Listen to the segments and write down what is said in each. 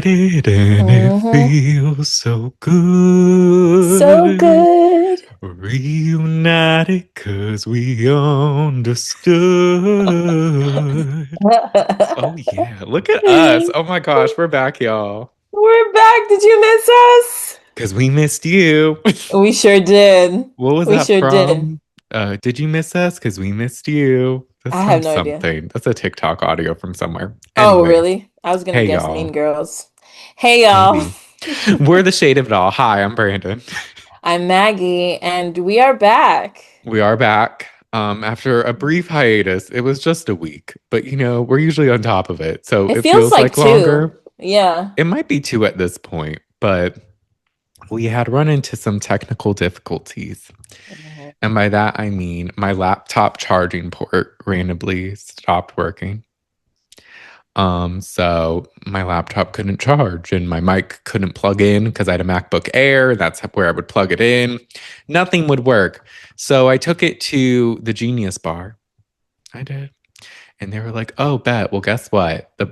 reunited and it feels so So good. good. Reunited because we understood. Oh, yeah. Look at us. Oh, my gosh. We're back, y'all. We're back. Did you miss us? Because we missed you. We sure did. What was We that sure did. from? Did you miss us? Because we missed you. That's I from have no idea. something. That's a TikTok audio from somewhere. Oh, Anyways, really? I was gonna hey, guess Mean y'all. Girls. Hey, y'all. Maybe. We're the shade of it all. Hi, I'm Brandon. I'm Maggie, and we are back. We are back. After a brief hiatus, it was just a week, but we're usually on top of it. So It it feels feels like like two. longer. Yeah. It might be two at this point, but we had run into some technical difficulties. Mhm. And by that, I mean my laptop charging port randomly stopped working. So my laptop couldn't charge and my mic couldn't plug in because I had a MacBook Air. That's where I would plug it in. Nothing would work. So I took it to the Genius Bar. I did. And they were like, "Oh, bet. Well, guess what? The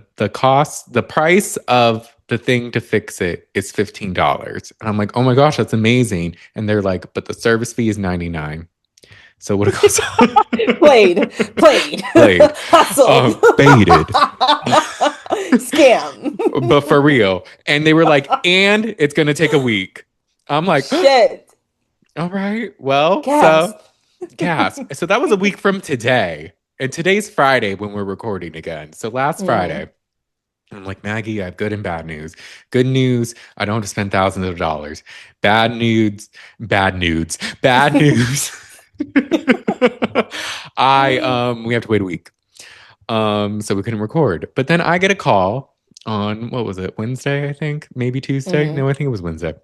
price of the thing to fix it is $15." And I'm like, "Oh my gosh, that's amazing." And they're like, "But the service fee is 99." So what it costs Played. played, Hustled. baited. Scam. But for real. And they were like, "And it's gonna take a week." I'm like, Shit. all right, well, so Gasp. gasp. So that was a week from today. And today's Friday when we're recording again. So last Mm. Friday, I'm like, Maggie, I have good and bad news. Good news, I don't have to spend thousands of dollars. Bad news. Bad news. We have to wait a week. So we couldn't record. But then I get a call on what was it, Wednesday, I think, maybe Tuesday. Mhm. No, I think it was Wednesday.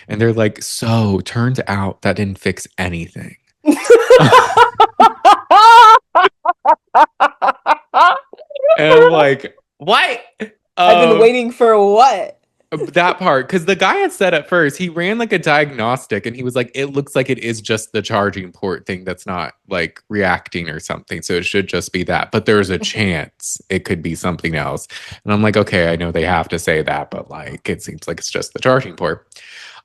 And they're like, so turns out that didn't fix anything. And I'm like, what? I've been Um, waiting for what? that part, because the guy had said at first, he ran like a diagnostic and he was like, it looks like it is just the charging port thing that's not like reacting or something. So it should just be that. But there's a chance it could be something else. And I'm like, okay, I know they have to say that, but like it seems like it's just the charging port.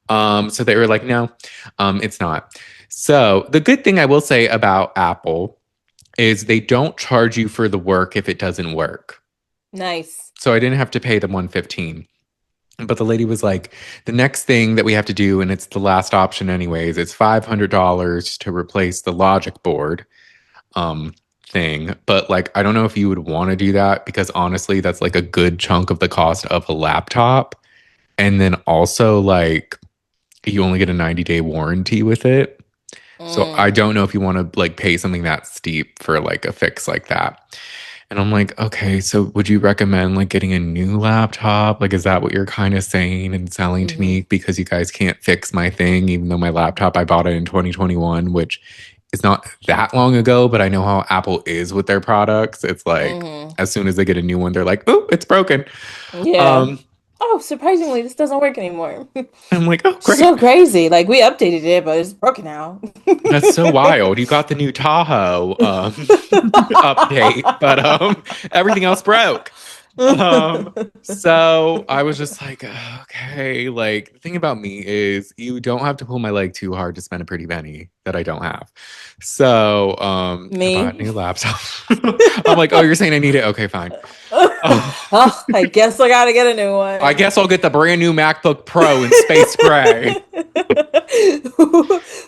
So they were like, no, it's not. So the good thing I will say about Apple is they don't charge you for the work if it doesn't work. Nice. So I didn't have to pay them 115. But the lady was like, the next thing that we have to do, and it's the last option anyways, it's $500 to replace the logic board thing. But like, I don't know if you would want to do that because honestly, that's like a good chunk of the cost of a laptop. And then also like you only get a 90-day warranty with it. So I Mm. don't know if you want to like pay something that steep for like a fix like that. And I'm like, okay, so would you recommend like getting a new laptop? Like, is that what you're kind of saying and selling to Hmm. me because you guys can't fix my thing, even though my laptop I bought it in 2021, which is not that long ago, but I know how Apple is with their products. It's like Hmm. as soon as they get a new one, they're like, oh, it's broken. Yeah. Um, Oh, surprisingly, this doesn't work anymore. I'm like, oh, great. So crazy. Like we updated it, but it's broken now. That's so wild. You got the new Tahoe update, but everything else broke. So I was just like, okay, like the thing about me is you don't have to pull my leg too hard to spend a pretty penny that I don't have. So I bought a Me. new laptop. I'm like, oh, you're saying I need it? Okay, fine. Um, Oh, I guess I gotta get a new I one. guess I'll get the brand new MacBook Pro in space gray.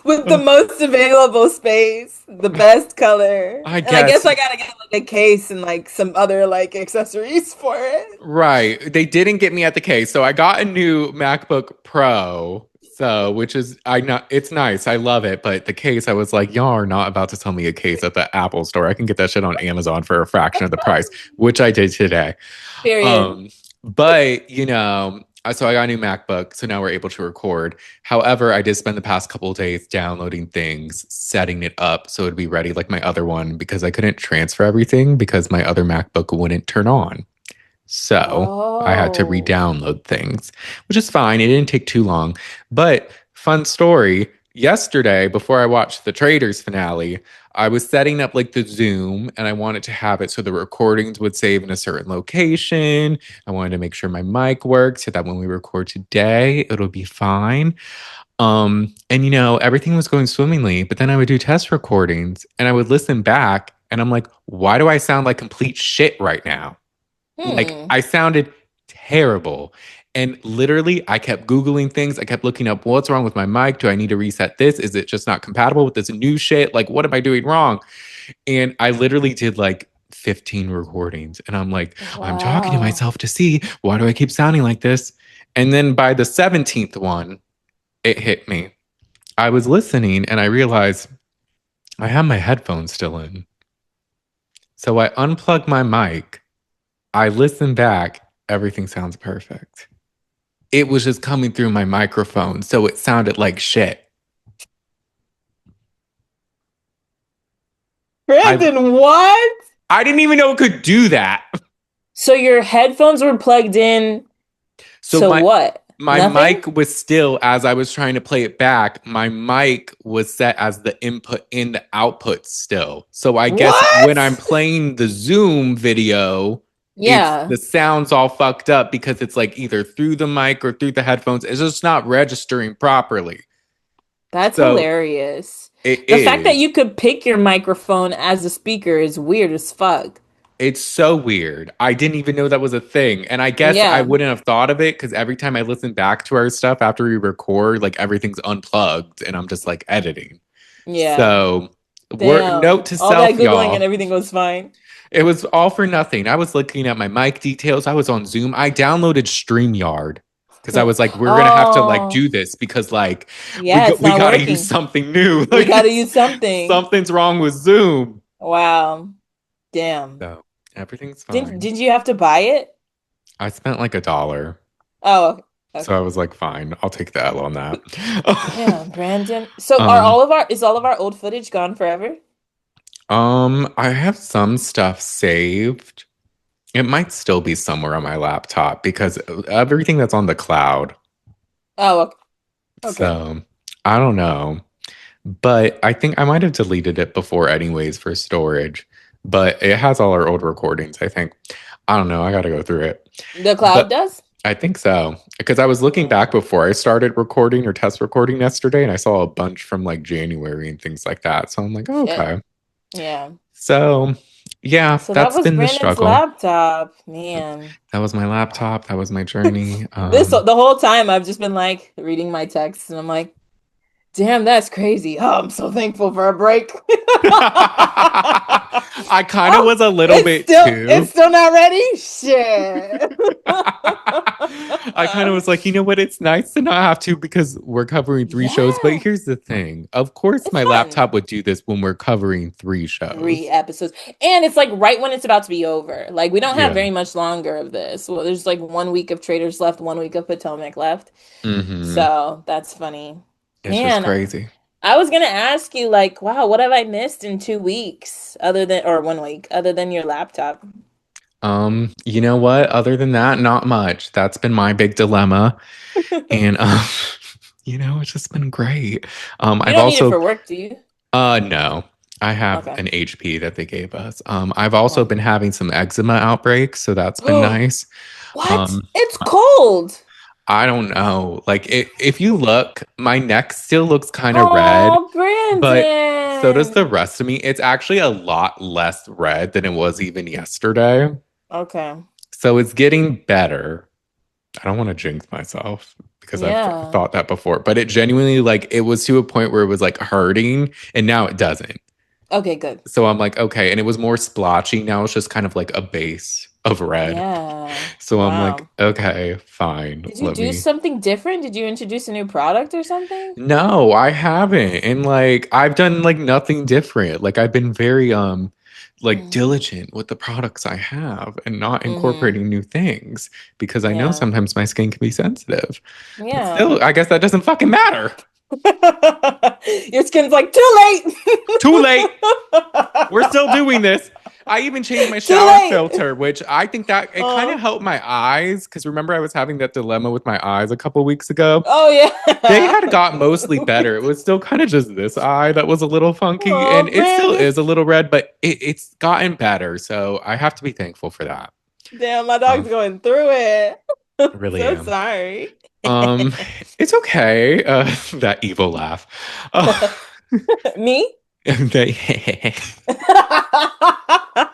With the most available space, the best color. I And I guess guess. I gotta get like a case and like some other like accessories for it. Right. They didn't get me at the case. So I got a new MacBook Pro. So, which is I not it's nice. I love it. But the case, I was like, y'all are not about to sell me a case at the Apple store. I can get that shit on Amazon for a fraction of the price, which I did today. Period. But so I got a new MacBook, so now we're able to record. However, I did spend the past couple of days downloading things, setting it up so it'd be ready like my other one because I couldn't transfer everything because my other MacBook wouldn't turn on. So I had to Oh. re-download things, which is fine. It didn't take too long. But fun story, yesterday, before I watched the Traders finale, I was setting up like the Zoom and I wanted to have it so the recordings would save in a certain location. I wanted to make sure my mic worked so that when we record today, it'll be fine. And everything was going swimmingly, but then I would do test recordings and I would listen back and I'm like, why do I sound like complete shit right now? Like Hmm. I sounded terrible. And literally, I kept Googling things. I kept looking up what's wrong with my mic. Do I need to reset this? Is it just not compatible with this new shit? Like, what am I doing wrong? And I literally did like 15 recordings. And I'm like, I'm talking to Wow. myself to see why do I keep sounding like this? And then by the 17th one, it hit me. I was listening and I realized I have my headphones still in. So I unplugged my mic. I listened back. Everything sounds perfect. It was just coming through my microphone, so it sounded like shit. I Brandon, what? I didn't even know it could do that. So your headphones were plugged in So to my what? my Nothing? mic was still, as I was trying to play it back, my mic was set as the input in the output still. So I guess when What? I'm playing the Zoom video, it's Yeah, the sound's all fucked up because it's like either through the mic or through the headphones. It's just not registering properly. that's So hilarious. it The fact that is. you could pick your microphone as a speaker is weird as fuck. It's so weird. I didn't even know that was a thing. And I guess I Yeah, wouldn't have thought of it because every time I listen back to our stuff after we record, like everything's unplugged and I'm just like editing. yeah. So, note Damn. to All that self, Googling and y'all. everything was fine. It was all for nothing. I was looking at my mic details. I was on Zoom. I downloaded StreamYard because I was like, we're gonna have to like Oh, do this because like yeah, it's we not gotta use working. something new. We Like gotta use something. something's wrong with Zoom. Wow. Damn. So everything's Did fine. did you have to buy it? I spent like $1. Oh, So I okay. was like, fine, I'll take the L on that. Damn, Brandon. So um, is all of our old footage gone forever? I have some stuff saved. It might still be somewhere on my laptop because everything that's on the cloud. Oh, okay. So I don't know. But I think I might have deleted it before anyways for storage. But it has all our old recordings, I think. I don't know. I gotta go through it. The cloud But does? I think so. Because I was looking back Mm, before I started recording or test recording yesterday, and I saw a bunch from like January and things like that. So I'm like, oh, shit. okay. Yeah. So yeah, So that that's was been the Brandon's struggle. laptop. Man. That was my laptop. That was my journey. The whole time I've just been like reading my texts and I'm like, damn, that's crazy. Oh, I'm so thankful for a break. I kind of Oh, was a little bit it's too. still not ready? Shit. I kind of was like, you know what? It's nice to not have to because we're covering three shows. But Yeah, here's the thing. Of course, it's my fun. laptop would do this when we're covering three Three shows. episodes. And it's like right when it's about to be over. Like we don't have Yeah. very much longer of this. Well, there's like 1 week of Traders left, 1 week of Potomac left. Hmm. So that's funny. It's just Man, crazy. I was gonna ask you like, wow, what have I missed in 2 weeks other than or 1 week, other than your laptop? You know what? Other than that, not much. That's been my big dilemma. And it's just been great. You I've don't need it also for work, do you? no. I have Okay. an HP that they gave us. I've also Oh. been having some eczema outbreaks, so that's been nice. What? Um, It's cold. I don't know. Like if you look, my neck still looks kind of red, Oh, but so does the Brandon. rest of me. It's actually a lot less red than it was even yesterday. Okay. So it's getting better. I don't want to jinx myself because I've Yeah. thought that before, but it genuinely like it was to a point where it was like hurting and now it doesn't. Okay, good. So I'm like, okay. And it was more splotchy. Now it's just kind of like a base of red. Yeah. So I'm like, Wow. okay, fine. Did you Let do me. something different? Did you introduce a new product or something? No, I haven't. And like I've done like nothing different. Like I've been very like Mm. diligent with the products I have and not Mm-hmm. incorporating new things because I know Yeah. sometimes my skin can be sensitive. But Yeah. still, I guess that doesn't fucking matter. Your skin's like, too late. Too late. We're still doing this. I even changed my Too shower late. filter, which I think that it kind of helped my eyes. Because remember, I was having that dilemma with my eyes a couple weeks ago. Oh They yeah. had got mostly better. It was still kind of just this eye that was a little funky, and Oh it still man. is a little red, but it's gotten better. So I have to be thankful for that. Damn, my dog's Um, going through it. I really So am. sorry. Um, it's okay. That evil laugh. Uh, Me? that, I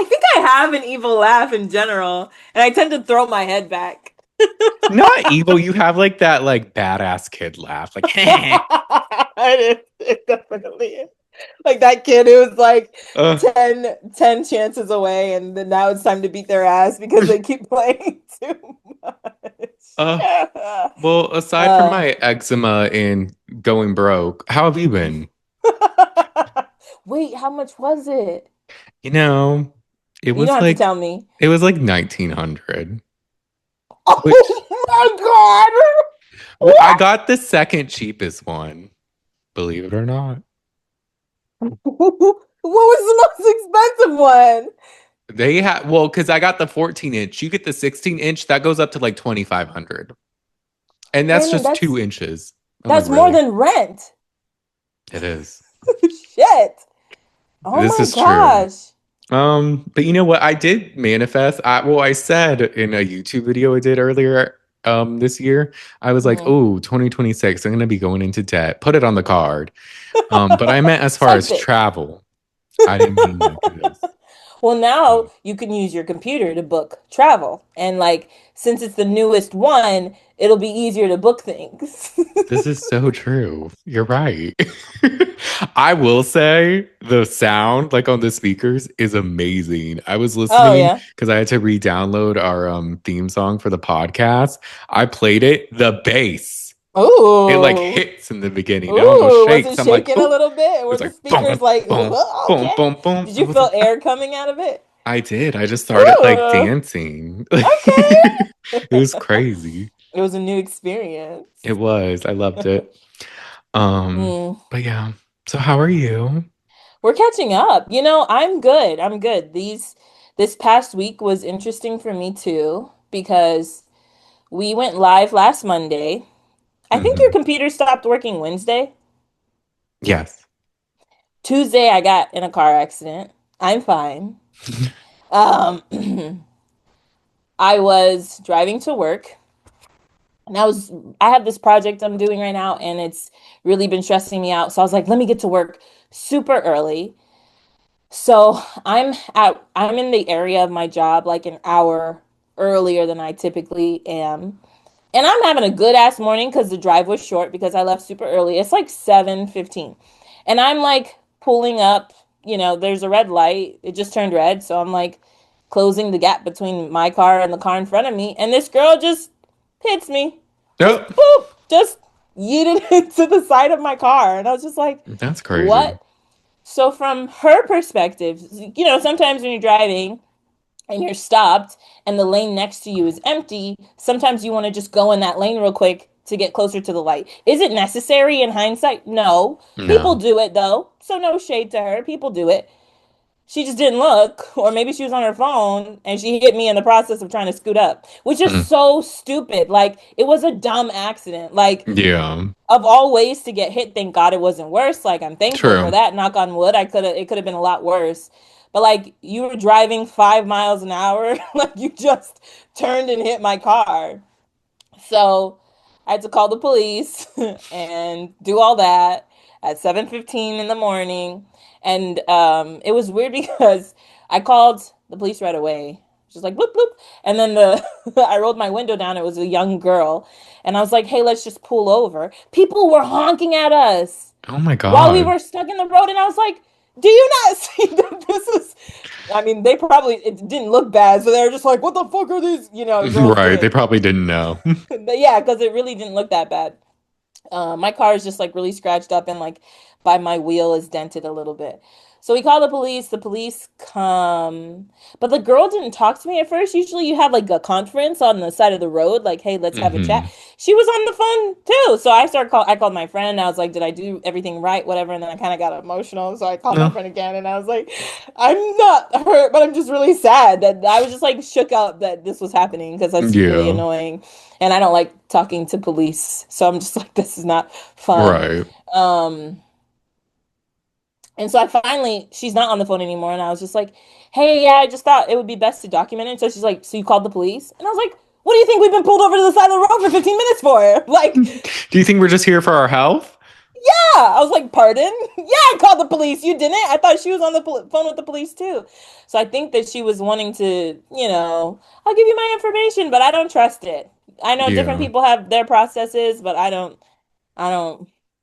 think I have an evil laugh in general, and I tend to throw my head back. not evil. You have like that like badass kid laugh, like It definitely is. Like that kid who was like uh, 10 chances away, and then now it's time to beat their ass because they keep playing too uh. much. Well, aside from uh, my eczema and going broke, how have you been? Wait, how much was it? You know, it You don't was have to like tell me. it was like 1900, which Oh my God. well, I What? got the second cheapest one, believe it or not. What was the most expensive one? They had well, because I got the 14 inch. You get the 16 inch, that goes up to like 2,500. And that's Brandon, just 2 inches. I'm like, that's more really? than rent. It is. Shit. Oh This my is true. gosh. But you know what? I did manifest. I said in a YouTube video I did earlier this year, I was like, Mhm. oh, 2026, I'm gonna be going into debt. Put it on the card. But I meant as far Swipe as it. travel. I didn't mean like this. Well, now Um, you can use your computer to book travel. And like, since it's the newest one, it'll be easier to book things. This is so true. You're right. I will say the sound, like on the speakers, is amazing. I was Oh, listening yeah. because I had to re-download our theme song for the podcast. I played it, the bass. It like Ooh. hits in the beginning. It almost Ooh. Was shakes. it I'm like, shaking a oh, little bit? Were it's the like boom, speakers like, boom, okay? boom, boom, boom. Did I you was feel like, ah. air coming out of it? I did. I just started like Ooh. dancing. Okay. It was crazy. It was a new experience. It was. I loved it. Um, Mm. but yeah. So how are you? We're catching up. I'm good. I'm good. This past week was interesting for me too because we went live last Monday. I think your Hmm. computer stopped working Wednesday. Yes. Tuesday, I got in a car accident. I'm fine. Um, I was driving to work and I have this project I'm doing right now and it's really been stressing me out. So I was like, let me get to work super early. So I'm in the area of my job like an hour earlier than I typically am. And I'm having a good ass morning because the drive was short because I left super early. It's like 7:15. And I'm like pulling up, there's a red light. It just turned red. So I'm like closing the gap between my car and the car in front of me. And this girl just hits me. Just Oh, boop, just yeeted into the side of my car. And I was just like, that's crazy. what? So from her perspective, sometimes when you're driving, and you're stopped and the lane next to you is empty, sometimes you want to just go in that lane real quick to get closer to the light. Is it necessary in hindsight? No. People No. do it though. So no shade to her. People do it. She just didn't look, or maybe she was on her phone and she hit me in the process of trying to scoot up, which is Mm. so stupid. Like, it was a dumb accident. Like, Yeah. of all ways to get hit, thank God it wasn't worse. Like, I'm thankful for True. that. Knock on wood. It could have been a lot worse. But like, you were driving 5 miles an hour, like you just turned and hit my car. So I had to call the police and do all that at 7:15 in the morning. And it was weird because I called the police right away. Just like bloop bloop. And then I rolled my window down. It was a young girl. And I was like, hey, let's just pull over. People were honking at us Oh my while we God. were stuck in the road. And I was like, do you not see that this is, I mean, it didn't look bad. So they were just like, what the fuck are these, girls Right. They doing? probably didn't know. But yeah, because it really didn't look that bad. My car is just like really scratched up and like by my wheel is dented a little bit. So we call the police. The police come, but the girl didn't talk to me at first. Usually, you have like a conference on the side of the road, like, "Hey, let's have a chat." Mm-hmm. She was on the phone too, so I called my friend. I was like, "Did I do everything right? Whatever." And then I kind of got emotional, so I called my No. friend again, and I was like, "I'm not hurt, but I'm just really sad that I was just like shook up that this was happening because that's really Yeah. annoying, and I don't like talking to police, so I'm just like, this is not fun." Right. Um. And so I finally, she's not on the phone anymore. And I was just like, hey, yeah, I just thought it would be best to document it. So she's like, so you called the police? And I was like, what do you think we've been pulled over to the side of the road for 15 minutes for? Like, Do you think we're just here for our health? yeah. I was like, pardon? Yeah, I called the police. You didn't? I thought she was on the phone with the police too. So I think that she was wanting to, I'll give you my information, but I don't trust it. I know different Yeah. people have their processes, but I don't,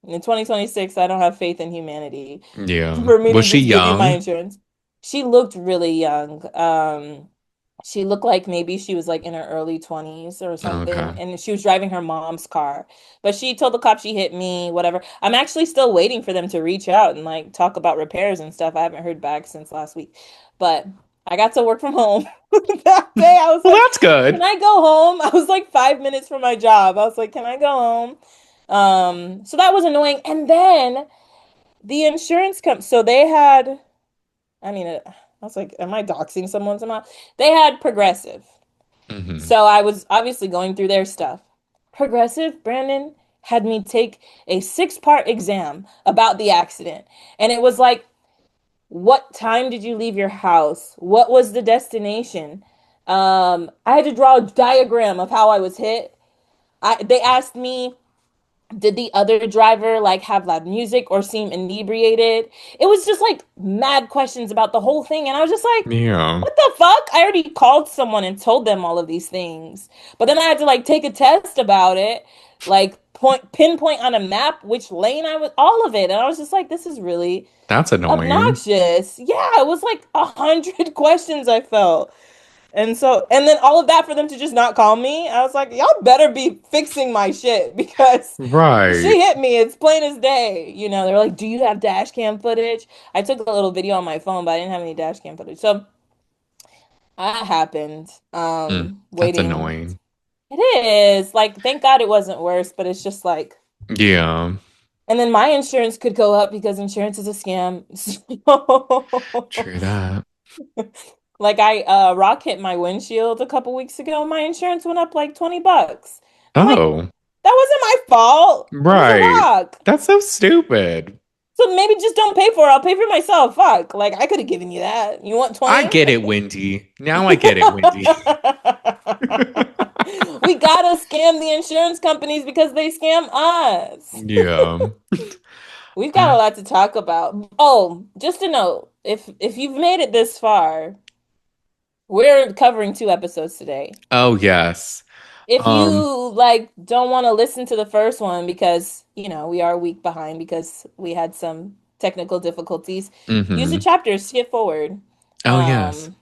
in 2026, I don't have faith in humanity Yeah. for me to Was she just give you my young? insurance. She looked really young. She looked like maybe she was like in her early 20s or something, Okay. and she was driving her mom's car. But she told the cop she hit me, whatever. I'm actually still waiting for them to reach out and like talk about repairs and stuff. I haven't heard back since last week. But I got to work from home that day. I was Well, like, that's can good. I go home? I was like 5 minutes from my job. I was like, can I go home? So that was annoying. And then the insurance company, so they had, I mean, I was like, am I doxing someone somehow? They had Progressive. Hmm. So I was obviously going through their stuff. Progressive, Brandon, had me take a 6-part exam about the accident. And it was like, what time did you leave your house? What was the destination? I had to draw a diagram of how I was hit. They asked me, did the other driver like have loud music or seem inebriated? It was just like mad questions about the whole thing. And I was just like, Yeah. what the fuck? I already called someone and told them all of these things. But then I had to like take a test about it, like pinpoint on a map which lane I was, all of it. And I was just like, this is really That's annoying. obnoxious. Yeah, it was like 100 questions I felt. And then all of that for them to just not call me, I was like, y'all better be fixing my shit because Right. she hit me. It's plain as day. They're like, do you have dash cam footage? I took a little video on my phone, but I didn't have any dash cam footage. So that happened. That's Waiting. annoying. It is. Like, thank God it wasn't worse, but it's just like, Yeah. and then my insurance could go up because insurance is a scam. True that. Like I rock hit my windshield a couple weeks ago. My insurance went up like $20. I'm like, Oh, that wasn't my fault. It was a right. rock. That's so stupid. So maybe just don't pay for it. I'll pay for myself. Fuck. Like I could have given you that. You want I 20? get it, Wendy. Now I get it, Wendy. We gotta scam the insurance companies because they scam us. Yeah. We've got a Uh, lot to talk about. Oh, just a note, if you've made it this far, we're covering 2 episodes today. oh yes. If Um, you like don't want to listen to the first one because, we are a week behind because we had some technical difficulties, use the mhm. chapters, skip forward. Oh yes. Um,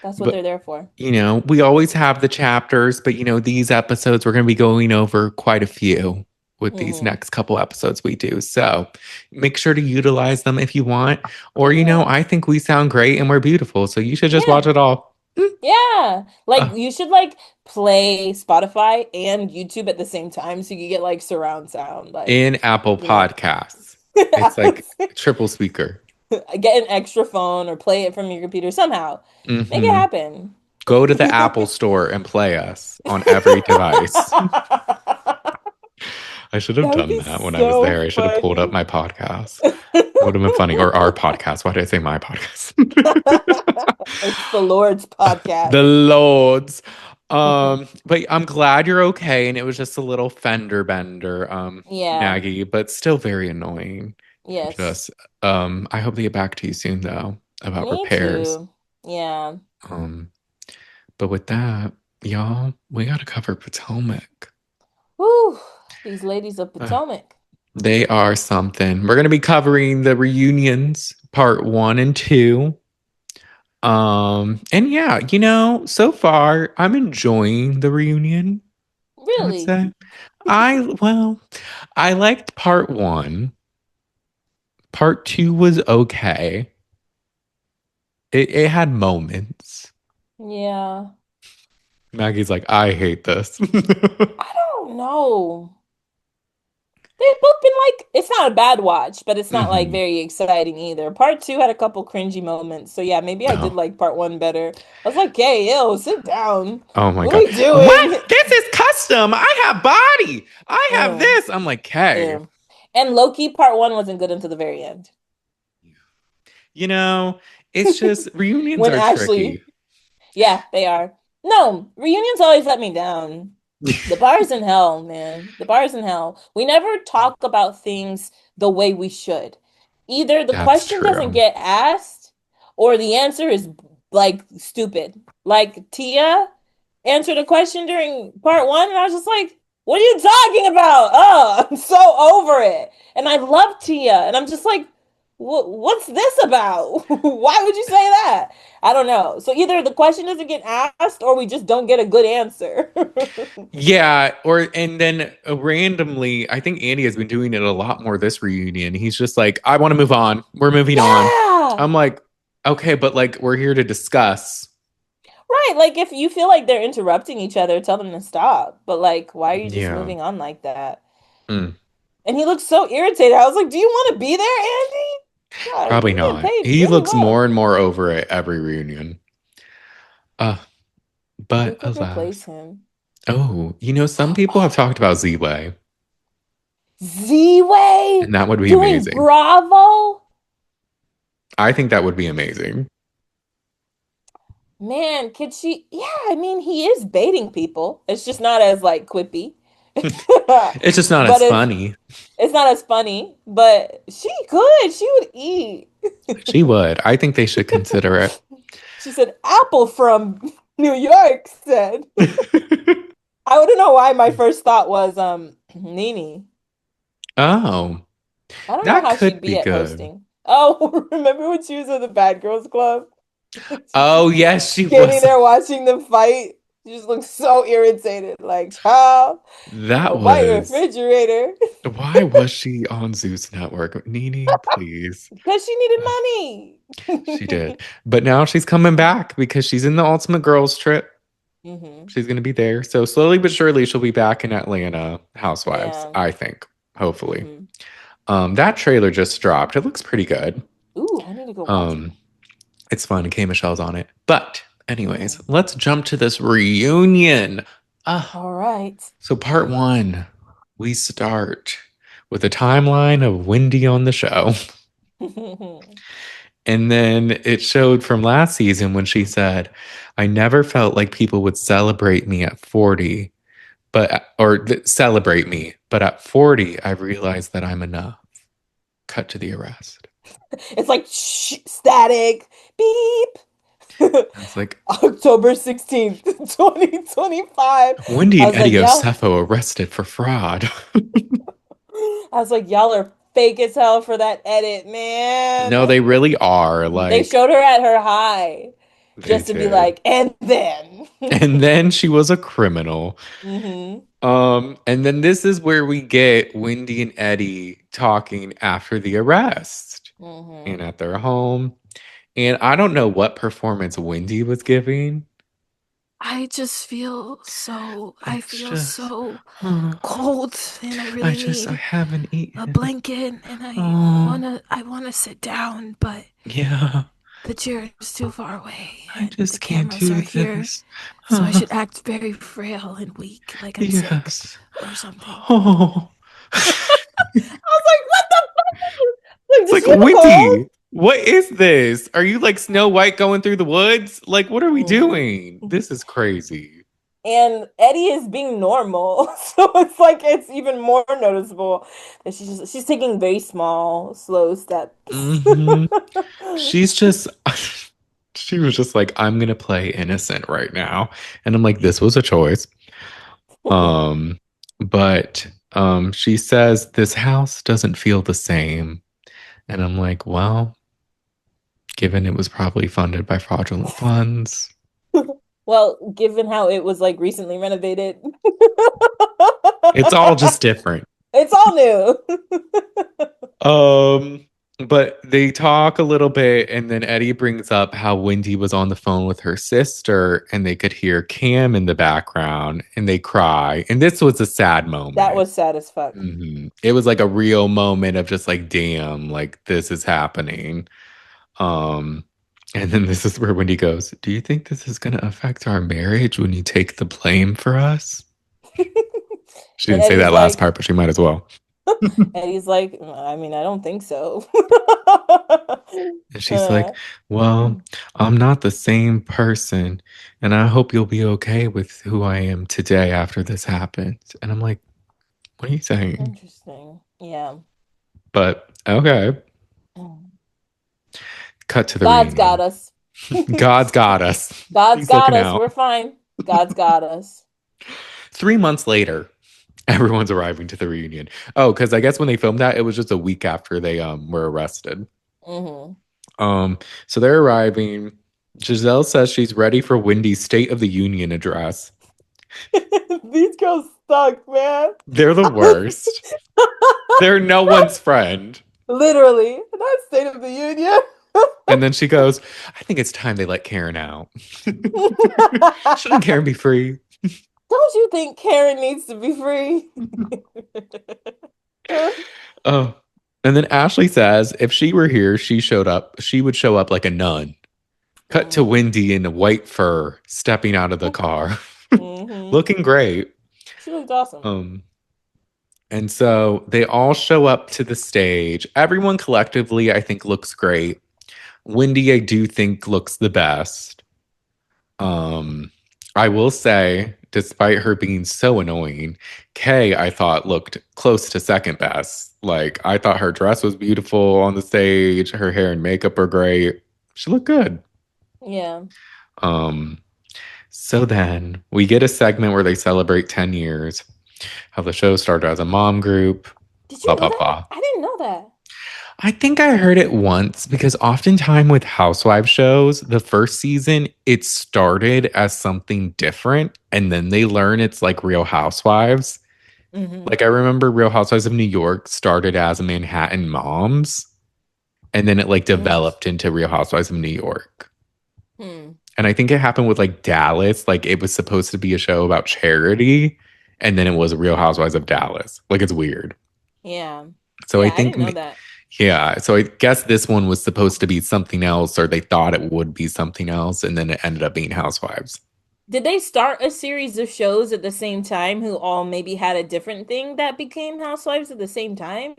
that's what But they're there for. we always have the chapters, but these episodes we're going to be going over quite a few with these Hmm. next couple episodes we do. So make sure to utilize them if you want. Or, Yeah. I think we sound great and we're beautiful. So you should just watch Yeah. it all. Yeah. Like Uh, you should like play Spotify and YouTube at the same time so you get like surround sound, like, in Apple you know. Podcasts. It's like triple speaker. Get an extra phone or play it from your computer somehow. Make it Hmm. happen. Go to the Apple store and play us on every device. I should have That would done be that when I was so there. I should have pulled up funny. my podcast. It would have been funny. Or our podcast. Why did I say my podcast? It's the Lord's podcast. The Lords. But I'm glad you're okay. And it was just a little fender bender, Yeah. Maggie, but still very annoying. Yes. Just I hope they get back to you soon though about Me repairs. too. Yeah. Um, but with that, y'all, we gotta cover Potomac. Whew. These ladies of Uh, Potomac. they are something. We're gonna be covering the reunions, part 1 and 2. And yeah, so far I'm enjoying the reunion, I would Really? say. I liked part 1. Part two was okay. It had moments. Yeah. Maggie's like, I hate this. I don't know. They've both been like, it's not a bad watch, but it's not like hmm very exciting either. Part two had a couple cringy moments. So yeah, maybe I did Oh. like part one better. I was like, hey, yo, sit down. Oh my What are God. we What? doing? This is custom. I have body. I have Mm, this. I'm like, Kay. yeah. And Loki part one wasn't good until the very end. You know, it's just reunions When are tricky. Ashley, yeah, they are. No, reunions always let me down. The bar's in hell, man. The bar's in hell. We never talk about things the way we should. Either the That's question doesn't true. get asked or the answer is like stupid. Like Tia answered a question during part one, and I was just like, what are you talking about? Oh, I'm so over it. And I love Tia, and I'm just like, what's this about? Why would you say that? I don't know. So either the question doesn't get asked or we just don't get a good answer. Yeah, or and then randomly, I think Andy has been doing it a lot more this reunion. He's just like, I want to move on. We're moving on. Yeah. I'm like, okay, but like we're here to discuss. Right. Like if you feel like they're interrupting each other, tell them to stop. But like, why are you just Yeah. moving on like that? Mm, And he looked so irritated. I was like, do you want to be there, Andy? God, probably you're getting not. paid He really looks more well. and more over it every reunion. Uh, Who but could replace alas. him? Oh, some people have talked about Z-Way, Z-Way and that would be doing amazing. Bravo? I think that would be amazing. Man, could she? Yeah, I mean, he is baiting people. It's just not as like quippy. It's just not But as funny. it's not as funny, but she could. She would eat. She would. I think they should consider She said, Apple from New York said. it. I wouldn't know why my first thought was Nene. Oh, I don't know that how could she'd be be at good. hosting. Oh, remember when she was at the Bad Girls Club? She's Oh, just yes, she standing was. there watching them fight. She just looks so irritated, like, child, That a white was. refrigerator. Why was she on Zeus Network? Nene, please. Because she needed Ugh, she money. did. But now she's coming back because she's in the Ultimate Girls trip. hmm She's going to be there. So slowly but surely, she'll be back in Atlanta Housewives, Yeah. I think. Hopefully. hmm That trailer just dropped. It looks pretty good. Ooh, I need to go watch it. Um, it's fun. K Michelle's on it. But, anyways, Mm. let's jump to this reunion. Ah, All right. so part one, we start with a timeline of Wendy on the show. And then it showed from last season when she said, I never felt like people would celebrate me at 40, celebrate me. But at 40, I realized that I'm enough. Cut to the arrest. It's like shh, static, beep. I was like, October 16th, 2025. Wendy I and was Eddie like, y'all, Osefo arrested for fraud. I was like, y'all are fake as hell for that edit, man. No, they really are. They Like, showed her at her high they just to be did. like, and then. And then she was a criminal. hmm And then this is where we get Wendy and Eddie talking after the arrest and hmm at their home. And I don't know what performance Wendy was giving. I It's feel just, so oh, cold and I I really just, I need haven't a eaten. blanket and Oh, I wanna sit down, but yeah, the chair is too far away I and the just can't cameras are do here. this. So I should act very frail and weak, like I'm sick Yes. or something. Oh. I was like, what the fuck? Like, It's does like, she have a cold? Wendy, what is this? Are you like Snow White going through the woods? Like, what are we hmm doing? This is crazy. And Eddie is being normal, so it's like it's even more noticeable that she's taking very small, slow steps. hmm She's just, she was just like, I'm gonna play innocent right now. And I'm like, this was a choice. Um, but she says this house doesn't feel the same. And I'm like, well, given it was probably funded by fraudulent funds. Well, given how it was like recently renovated, It's all just different. it's all new. Um, But they talk a little bit, and then Eddie brings up how Wendy was on the phone with her sister, and they could hear Cam in the background, and they cry. And this was a sad That moment. was sad as fuck. It was like a real moment of just like, damn, like this is happening. Um, and then this is where Wendy goes, "Do you think this is going to affect our marriage when you take the blame for us?" She And didn't say Eddie's that last like, part, but she might as well. Eddie's like, I mean, I don't think so. And she's like, "Well, I'm not the same person, and I hope you'll be okay with who I am today after this happens." And I'm like, "What are you saying?" Interesting. Yeah. But okay, cut to the God's got reunion. us. God's got us. God's He's got looking us. out. We're fine. God's got us. 3 months later, everyone's arriving to the reunion. Oh, because I guess when they filmed that, it was just a week after they were arrested. Hmm. So they're arriving. Gizelle says she's ready for Wendy's State of the Union address. These girls suck, man. They're the worst. They're no one's friend. Literally. That's State of the Union. And then she goes, "I think it's time they let Karen out." Shouldn't Karen be free? Don't you think Karen needs to be free? Oh. And then Ashley says if she were here, she would show up like a nun. Cut to Wendy in a white fur stepping out of the car. Looking great. She looked awesome. And so they all show up to the stage. Everyone collectively, I think, looks great. Wendy, I do think, looks the best. I will say, despite her being so annoying, Kay, I thought, looked close to second best. Like, I thought her dress was beautiful on the stage. Her hair and makeup are great. She looked good. Yeah. So then we get a segment where they celebrate 10 years, how the show started as a mom group. Did you know that? Blah. I didn't know that. I think I heard it once because oftentimes with Housewives shows, the first season, it started as something different and then they learn it's like Real Housewives. Like I remember Real Housewives of New York started as a Manhattan Moms and then it like developed into Real Housewives of New York. And I think it happened with like Dallas. Like it was supposed to be a show about charity and then it was Real Housewives of Dallas. Like it's weird. Yeah. So yeah, I think I didn't know that. Yeah, so I guess this one was supposed to be something else, or they thought it would be something else, and then it ended up being Housewives. Did they start a series of shows at the same time who all maybe had a different thing that became Housewives at the same time?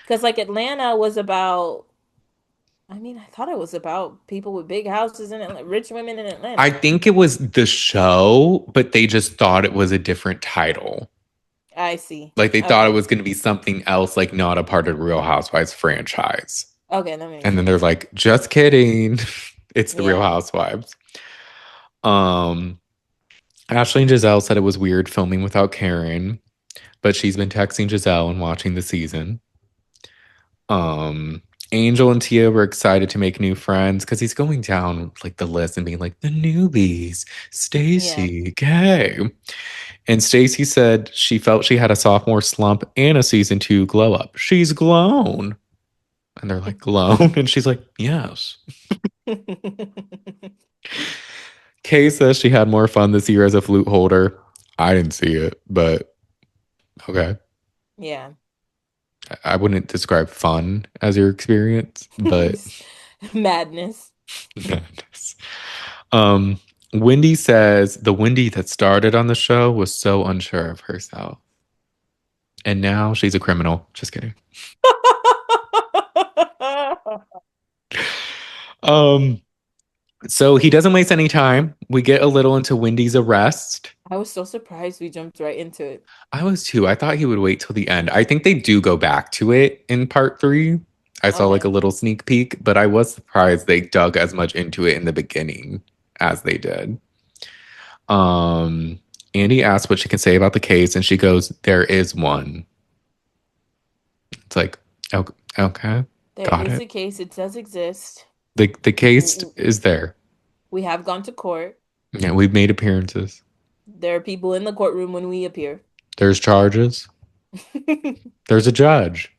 Because like Atlanta was about, I mean, I thought it was about people with big houses and rich women in Atlanta. I think it was the show, but they just thought it was a different title. I see. Like they thought it was going to be something else, like not a part of the Real Housewives franchise. Okay, that makes And then sense. they're like, just kidding. It's the Real Housewives. Ashley and Gizelle said it was weird filming without Karen, but she's been texting Gizelle and watching the season. Angel and Tia were excited to make new friends because he's going down like the list and being like the newbies, Stacey, Kay. And Stacey said she felt she had a sophomore slump and a season 2 glow up. She's glown. And they're like, glown? And she's like, yes. Kay says she had more fun this year as a flute holder. I didn't see it, but okay. Yeah. I wouldn't describe fun as your experience, but madness. Madness. Wendy says the Wendy that started on the show was so unsure of herself. And now she's a criminal. Just kidding. So he doesn't waste any time. We get a little into Wendy's arrest. I was so surprised we jumped right into it. I was too. I thought he would wait till the end. I think they do go back to it in part 3. I saw like a little sneak peek, but I was surprised they dug as much into it in the beginning as they did. Andy asks what she can say about the case, and she goes, "There is one." It's like, okay, there is a case. It does exist. The case is there. We have gone to court. Yeah, we've made appearances. There are people in the courtroom when we appear. There's charges. There's a judge.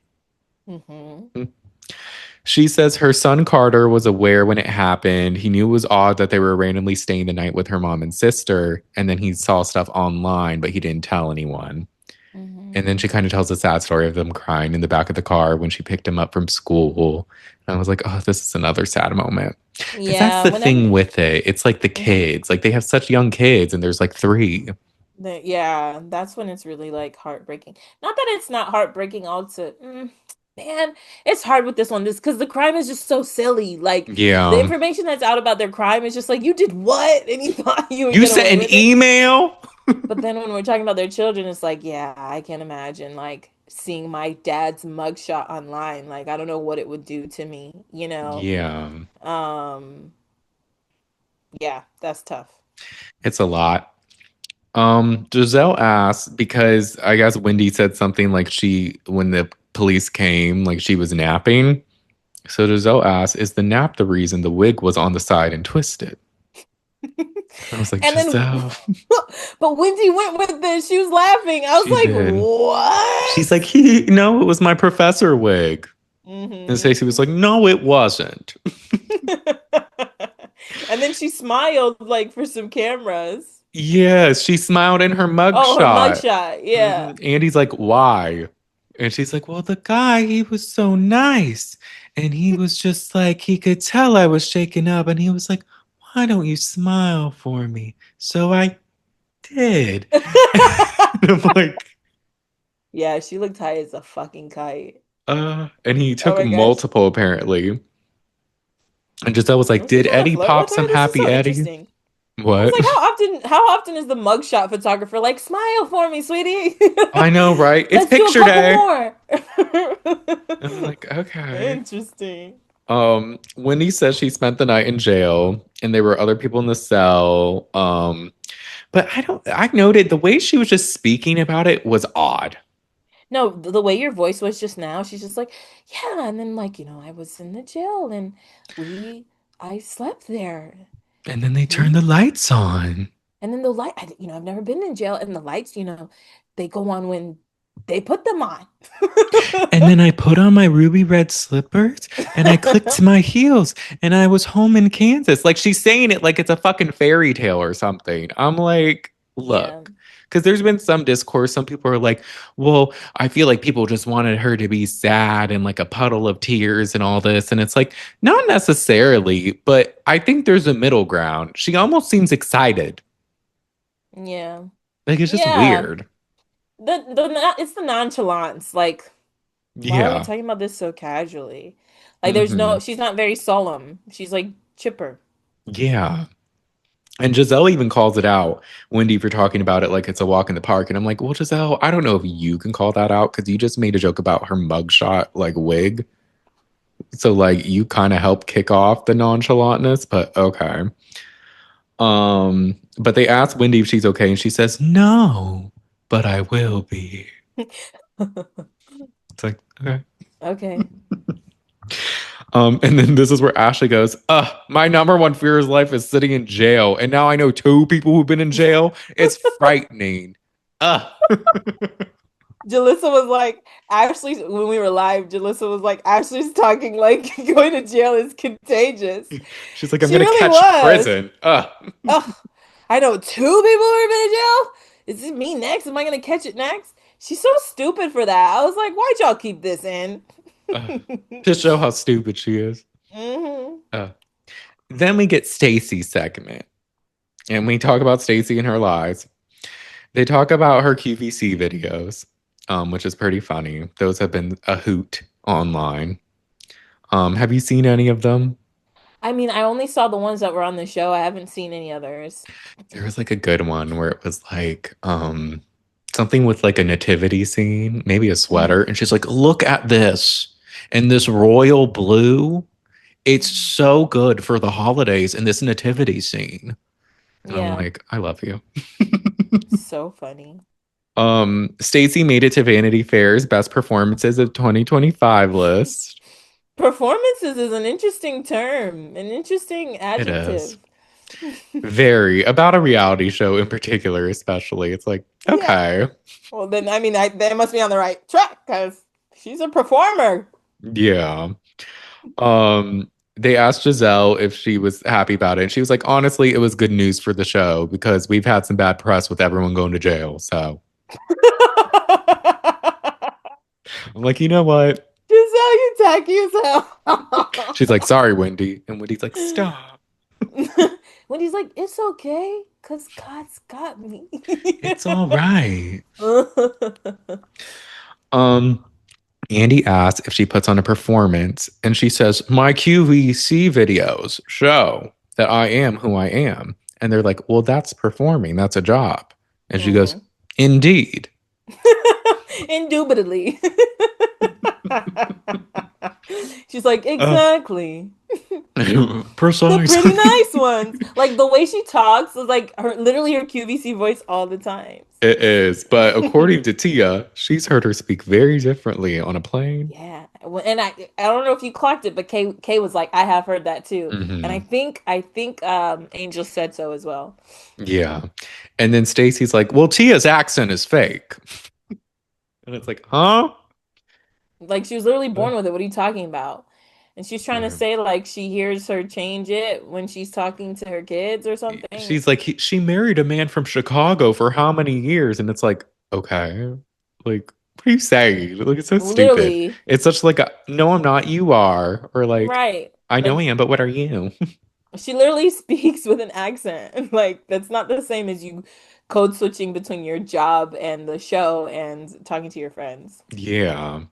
She says her son Carter was aware when it happened. He knew it was odd that they were randomly staying the night with her mom and sister. And then he saw stuff online, but he didn't tell anyone. And then she kind of tells a sad story of them crying in the back of the car when she picked him up from school. And I was like, oh, this is another sad moment. Because that's the thing with it. It's like the kids. Like they have such young kids and there's like 3. Yeah, that's when it's really like heartbreaking. Not that it's not heartbreaking also. Man, it's hard with this one. This because the crime is just so silly. Like the information that's out about their crime is just like, you did what? And you thought you would You get away sent with an email? But then when we're talking about their children, it's like, yeah, I can't imagine like seeing my dad's mugshot online. Like I don't know what it would do to me, you know? Yeah. Yeah, that's tough. It's a lot. Gizelle asked because I guess Wendy said something like when the police came, like she was napping. So Gizelle asked, is the nap the reason the wig was on the side and twisted? I was like, Gizelle. But Wendy went with this. She was laughing. I was like, what? She's like, no, it was my professor wig. And Stacey was like, no, it wasn't. And then she smiled like for some cameras. Yes, she smiled in her mugshot. Oh, her mugshot, yeah. Andy's like, why? And she's like, well, the guy, he was so nice. And he was just like, he could tell I was shaken up. And he was like, why don't you smile for me? So I did. I'm like, yeah, she looked high as a fucking kite. And he took multiple apparently. And Gizelle was like, did Eddie pop some happy Eddie? What? I was like, how often is the mugshot photographer like, smile for me, sweetie? I know, right? It's picture day. More. I'm like, okay. Interesting. Wendy says she spent the night in jail and there were other people in the cell. But I noted the way she was just speaking about it was odd. No, the way your voice was just now, she's just like, yeah, and then like, I was in the jail and I slept there. And then they turned the lights on. And then the light, I've never been in jail and the lights, they go on when they put them on. And then I put on my ruby red slippers and I clicked my heels and I was home in Kansas. Like she's saying it like it's a fucking fairy tale or something. I'm like, look, because there's been some discourse. Some people are like, well, I feel like people just wanted her to be sad and like a puddle of tears and all this. And it's like, not necessarily, but I think there's a middle ground. She almost seems excited. Yeah. Like it's just weird. It's the nonchalance. Like, why are we talking about this so casually? Like, she's not very solemn. She's like chipper. Yeah. And Gizelle even calls it out, Wendy, for talking about it like it's a walk in the park. And I'm like, well, Gizelle, I don't know if you can call that out because you just made a joke about her mugshot, like wig. So like you kind of helped kick off the nonchalantness, but okay. But they asked Wendy if she's okay, and she says, no, but I will be. It's like, okay. Okay. And then this is where Ashley goes, my number one fear in life is sitting in jail. And now I know 2 people who've been in jail. It's frightening. Jalissa was like, Ashley, when we were live, Jalissa was like, Ashley's talking like going to jail is contagious. She's like, I'm going to catch prison. I know 2 people who have been in jail. Is this me next? Am I going to catch it next? She's so stupid for that. I was like, why'd y'all keep this in? To show how stupid she is. Then we get Stacey's segment. And we talk about Stacey and her lies. They talk about her QVC videos, which is pretty funny. Those have been a hoot online. Have you seen any of them? I mean, I only saw the ones that were on the show. I haven't seen any others. There was like a good one where it was like something with like a nativity scene, maybe a sweater. And she's like, look at this. And this royal blue, it's so good for the holidays in this nativity scene. And I'm like, I love you. So funny. Stacey made it to Vanity Fair's best performances of 2025 list. Performances is an interesting term, an interesting adjective. It is. Very. About a reality show in particular, especially. It's like, okay. Yeah. Well, then, they must be on the right track because she's a performer. Yeah. They asked Gizelle if she was happy about it. And she was like, honestly, it was good news for the show because we've had some bad press with everyone going to jail. So I'm like, you know what? Giselle, you tacky as hell. She's like, sorry, Wendy. And Wendy's like, stop. Wendy's like, it's okay, because God's got me. It's all right. Um, Andy asks if she puts on a performance, and she says, my QVC videos show that I am who I am. And they're like, well, that's performing, that's a job. And she goes, indeed. Indubitably. She's like, exactly. Precise. The pretty nice ones. Like the way she talks is like her literally her QVC voice all the time. It is. But according to Tia, she's heard her speak very differently on a plane. Yeah. And I don't know if you clocked it, but Kay was like, I have heard that too. Mm-hmm. And I think Angel said so as well. Yeah. And then Stacey's like, well, Tia's accent is fake. And it's like, huh? Like she was literally born with it. What are you talking about? And she's trying to say like she hears her change it when she's talking to her kids or something. She's like, she married a man from Chicago for how many years? And it's like, okay, like, what are you saying? Like, it's so Literally. stupid. It's such like a, no, I'm not, you are. Or like, right. I know like, I am, but what are you? She literally speaks with an accent. Like, that's not the same as you code switching between your job and the show and talking to your friends. Yeah.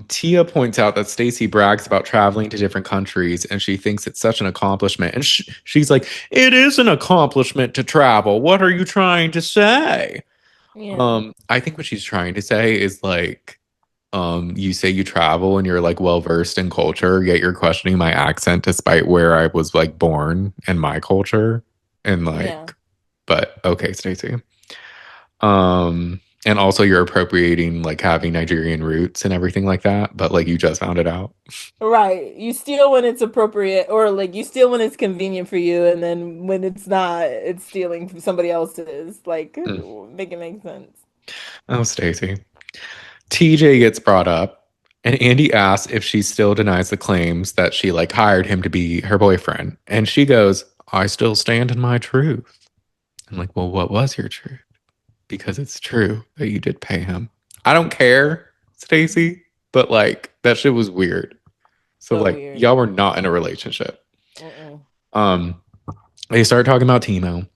Tia points out that Stacey brags about traveling to different countries and she thinks it's such an accomplishment. And she's like, it is an accomplishment to travel. What are you trying to say? Yeah. I think what she's trying to say is like, you say you travel and you're like well versed in culture, yet you're questioning my accent despite where I was like born and my culture. And like, but okay, Stacey. And also you're appropriating like having Nigerian roots and everything like that, but like you just found it out. Right. You steal when it's appropriate, or like you steal when it's convenient for you, and then when it's not, it's stealing from somebody else's. Like, make it make sense. Oh, Stacey. TJ gets brought up, and Andy asks if she still denies the claims that she like hired him to be her boyfriend. And she goes, I still stand in my truth. I'm like, well, what was your truth? Because it's true that you did pay him. I don't care, Stacey, but like that shit was weird. So like weird. y'all were not in a relationship. They start talking about Timo,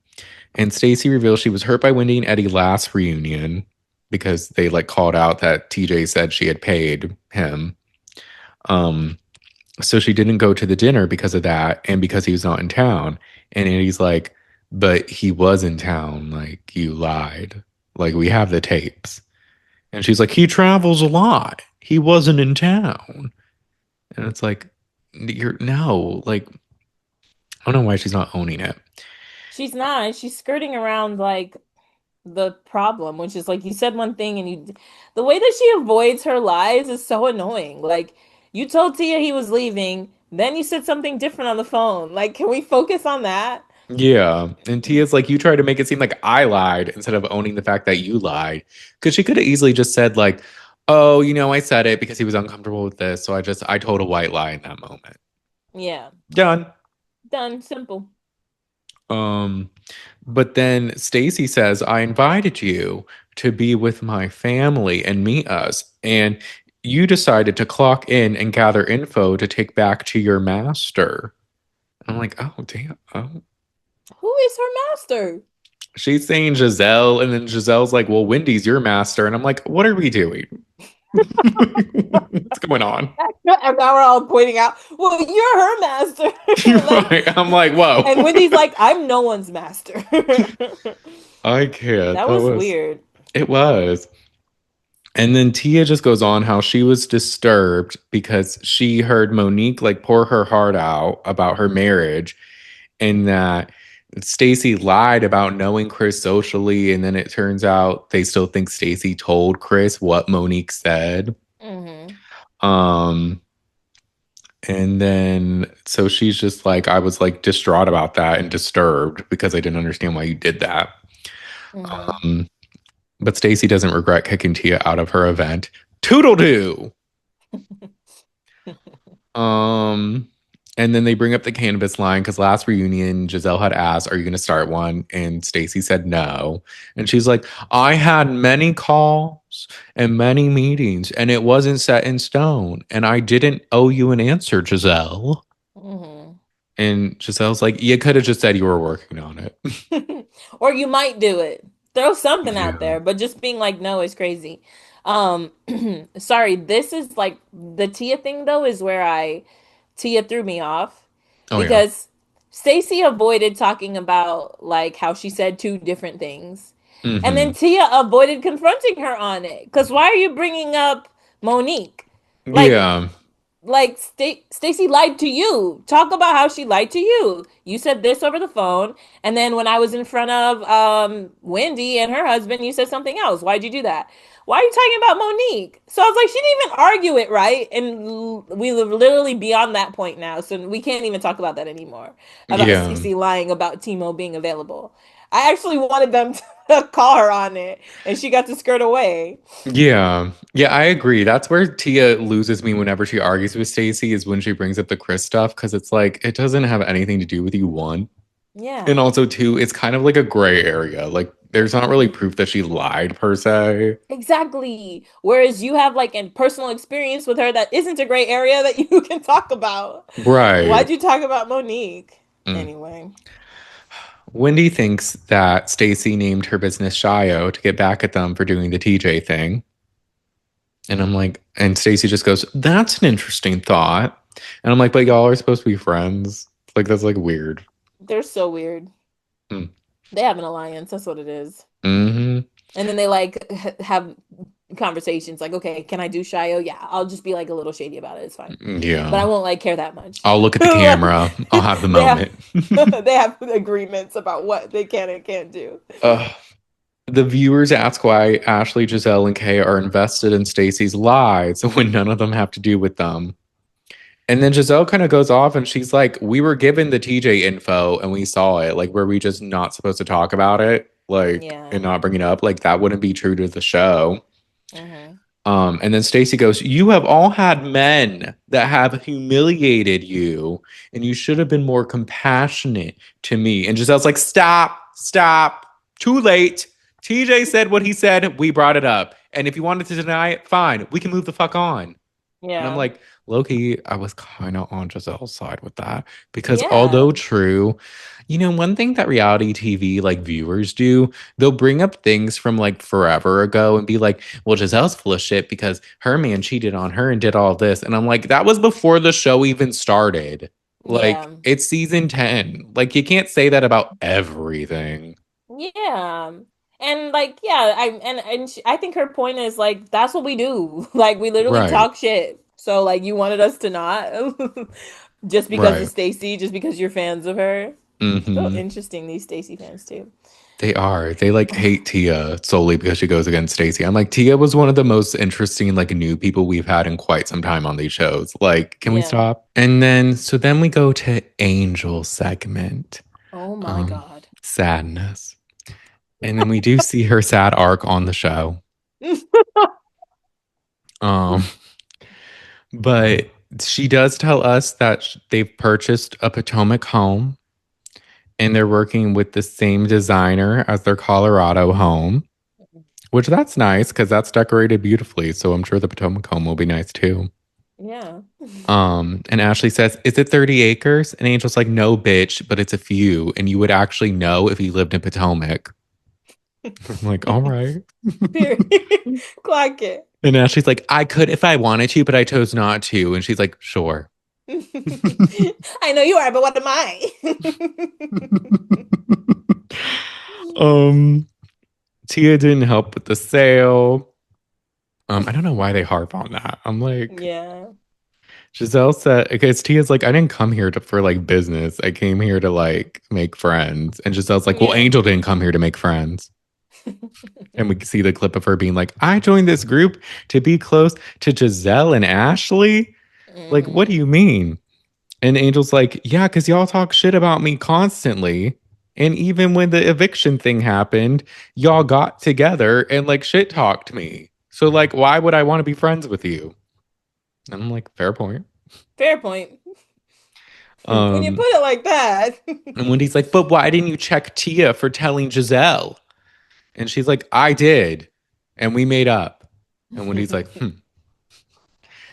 and Stacey reveals she was hurt by Wendy and Eddie last reunion because they like called out that TJ said she had paid him. So she didn't go to the dinner because of that and because he was not in town. And Eddie's like, but he was in town. Like, you lied. Like, we have the tapes. And she's like, he travels a lot. He wasn't in town. And it's like, no, like, I don't know why she's not owning it. She's not. She's skirting around like the problem, which is like you said one thing and the way that she avoids her lies is so annoying. Like, you told Tia he was leaving, then you said something different on the phone. Like, can we focus on that? Yeah. And Tia's like, you tried to make it seem like I lied instead of owning the fact that you lied. Because she could have easily just said, like, oh, I said it because he was uncomfortable with this. So I told a white lie in that moment. Yeah. Done. Simple. But then Stacey says, I invited you to be with my family and meet us. And you decided to clock in and gather info to take back to your master. I'm like, oh, damn. Oh. Who is her master? She's saying Gizelle, and then Giselle's like, well, Wendy's your master. And I'm like, what are we doing? What's going on? And now we're all pointing out, well, you're her master. Like, right. I'm like, whoa. And Wendy's like, I'm no one's master. I can't. That was weird. It was. And then Tia just goes on how she was disturbed because she heard Monique like pour her heart out about her marriage, and that Stacey lied about knowing Chris socially, and then it turns out they still think Stacey told Chris what Monique said. And then so she's just like, I was like distraught about that and disturbed because I didn't understand why you did that. But Stacey doesn't regret kicking Tia out of her event. Toodle-doo! And then they bring up the cannabis line because last reunion, Gizelle had asked, "Are you going to start one?" And Stacey said no. And she's like, "I had many calls and many meetings, and it wasn't set in stone. And I didn't owe you an answer, Gizelle." Mhm. And Giselle's like, "You could have just said you were working on it." Or you might do it. Throw something out Yeah. there, but just being like no is crazy. Um sorry, this is like the Tia thing though is where Tia threw me off Oh yeah. because Stacey avoided talking about like how she said two different things. And then Hmm. Tia avoided confronting her on it. Cuz why are you bringing up Monique? Like Yeah. Stacey lied to you. Talk about how she lied to you. You said this over the phone, and then when I was in front of Wendy and her husband, you said something else. Why'd you do that? Why are you talking about Monique? So I was like, she didn't even argue it, right? And we live literally beyond that point now, so we can't even talk about that anymore. About Yeah. Stacey lying about Timo being available. I actually wanted them to call her on it, and she got to skirt away. Yeah. Yeah, I agree. That's where Tia loses me whenever she argues with Stacey is when she brings up the Chris stuff because it's like it doesn't have anything to do with you, one. And Yeah. also two, it's kind of like a gray area. Like there's not really proof that she lied per se. Exactly. Whereas you have like a personal experience with her that isn't a gray area that you can talk about. Right. Why'd you talk about Monique? Mm. Anyway. Wendy thinks that Stacey named her business Shio to get back at them for doing the TJ thing. And I'm like, and Stacey just goes, "That's an interesting thought." And I'm like, "But y'all are supposed to be friends." Like that's like weird. They're so weird. Mm. They have an alliance. That's what it is. Hmm. And then they like have conversations like, okay, can I do Shio? Yeah, I'll just be like a little shady about it. It's fine. But I Yeah. won't like care that much. I'll look at the Like, camera. I'll have the they have moment. they have agreements about what they can and can't do. Ugh. The viewers ask why Ashley, Giselle, and Kay are invested in Stacey's lies when none of them have to do with them. And then Giselle kind of goes off and she's like, "We were given the TJ info and we saw it. Like, were we just not supposed to talk about it? Like, and Yeah. not bring it up? Like, that wouldn't be true to the show." Hmm. And then Stacey goes, "You have all had men that have humiliated you, and you should have been more compassionate to me." And Giselle's like, "Stop, stop, too late. TJ said what he said. We brought it up. And if you wanted to deny it, fine. We can move the fuck on." And I'm Yeah. like, Loki, I was kind of on Giselle's side with that because Yeah. although true, one thing that reality TV like viewers do, they'll bring up things from like forever ago and be like, "Well, Giselle's full of shit because her man cheated on her and did all this." And I'm like, that was before the show even started. Like, Yeah. it's season 10. Like, you can't say that about everything. Yeah. And like yeah, I think her point is like that's what we do. Like we literally Right. talk shit. So like you wanted us to not just because Right. it's Stacey, just because you're fans of her. So Hmm. interesting these Stacey fans too. They are. They like hate Tia solely because she goes against Stacey. I'm like, Tia was one of the most interesting, like, new people we've had in quite some time on these shows. Like, can we Yeah. stop? And then, so then we go to Angel segment. Oh my God. Sadness. And then we do see her sad arc on the show. Um, but she does tell us that they've purchased a Potomac home and they're working with the same designer as their Colorado home. Which that's nice because that's decorated beautifully. So I'm sure the Potomac home will be nice too. Yeah. And Ashley says, "Is it 30 acres?" And Angel's like, "No, bitch, but it's a few. And you would actually know if you lived in Potomac." I'm like, all right. Period. Clock it. And Ashley's like, "I could if I wanted to, but I chose not to." And she's like, "Sure." I know you are, but what am I? um, Tia didn't help with the sale. I don't know why they harp on that. I'm like, Yeah. Giselle said, because Tia's like, "I didn't come here for like business. I came here to like make friends." And Giselle's like, "Well, Yeah. Angel didn't come here to make friends." And we can see the clip of her being like, "I joined this group to be close to Giselle and Ashley." Like, what do Mhm. you mean? And Angel's like, "Yeah, because y'all talk shit about me constantly. And even when the eviction thing happened, y'all got together and like shit talked me. So like, why would I want to be friends with you?" And I'm like, fair point. Fair point. When you Um, put it like that. and Wendy's like, but why didn't you check Tia for telling Gizelle? And she's like, I did. And we made up. And Wendy's like, hmm.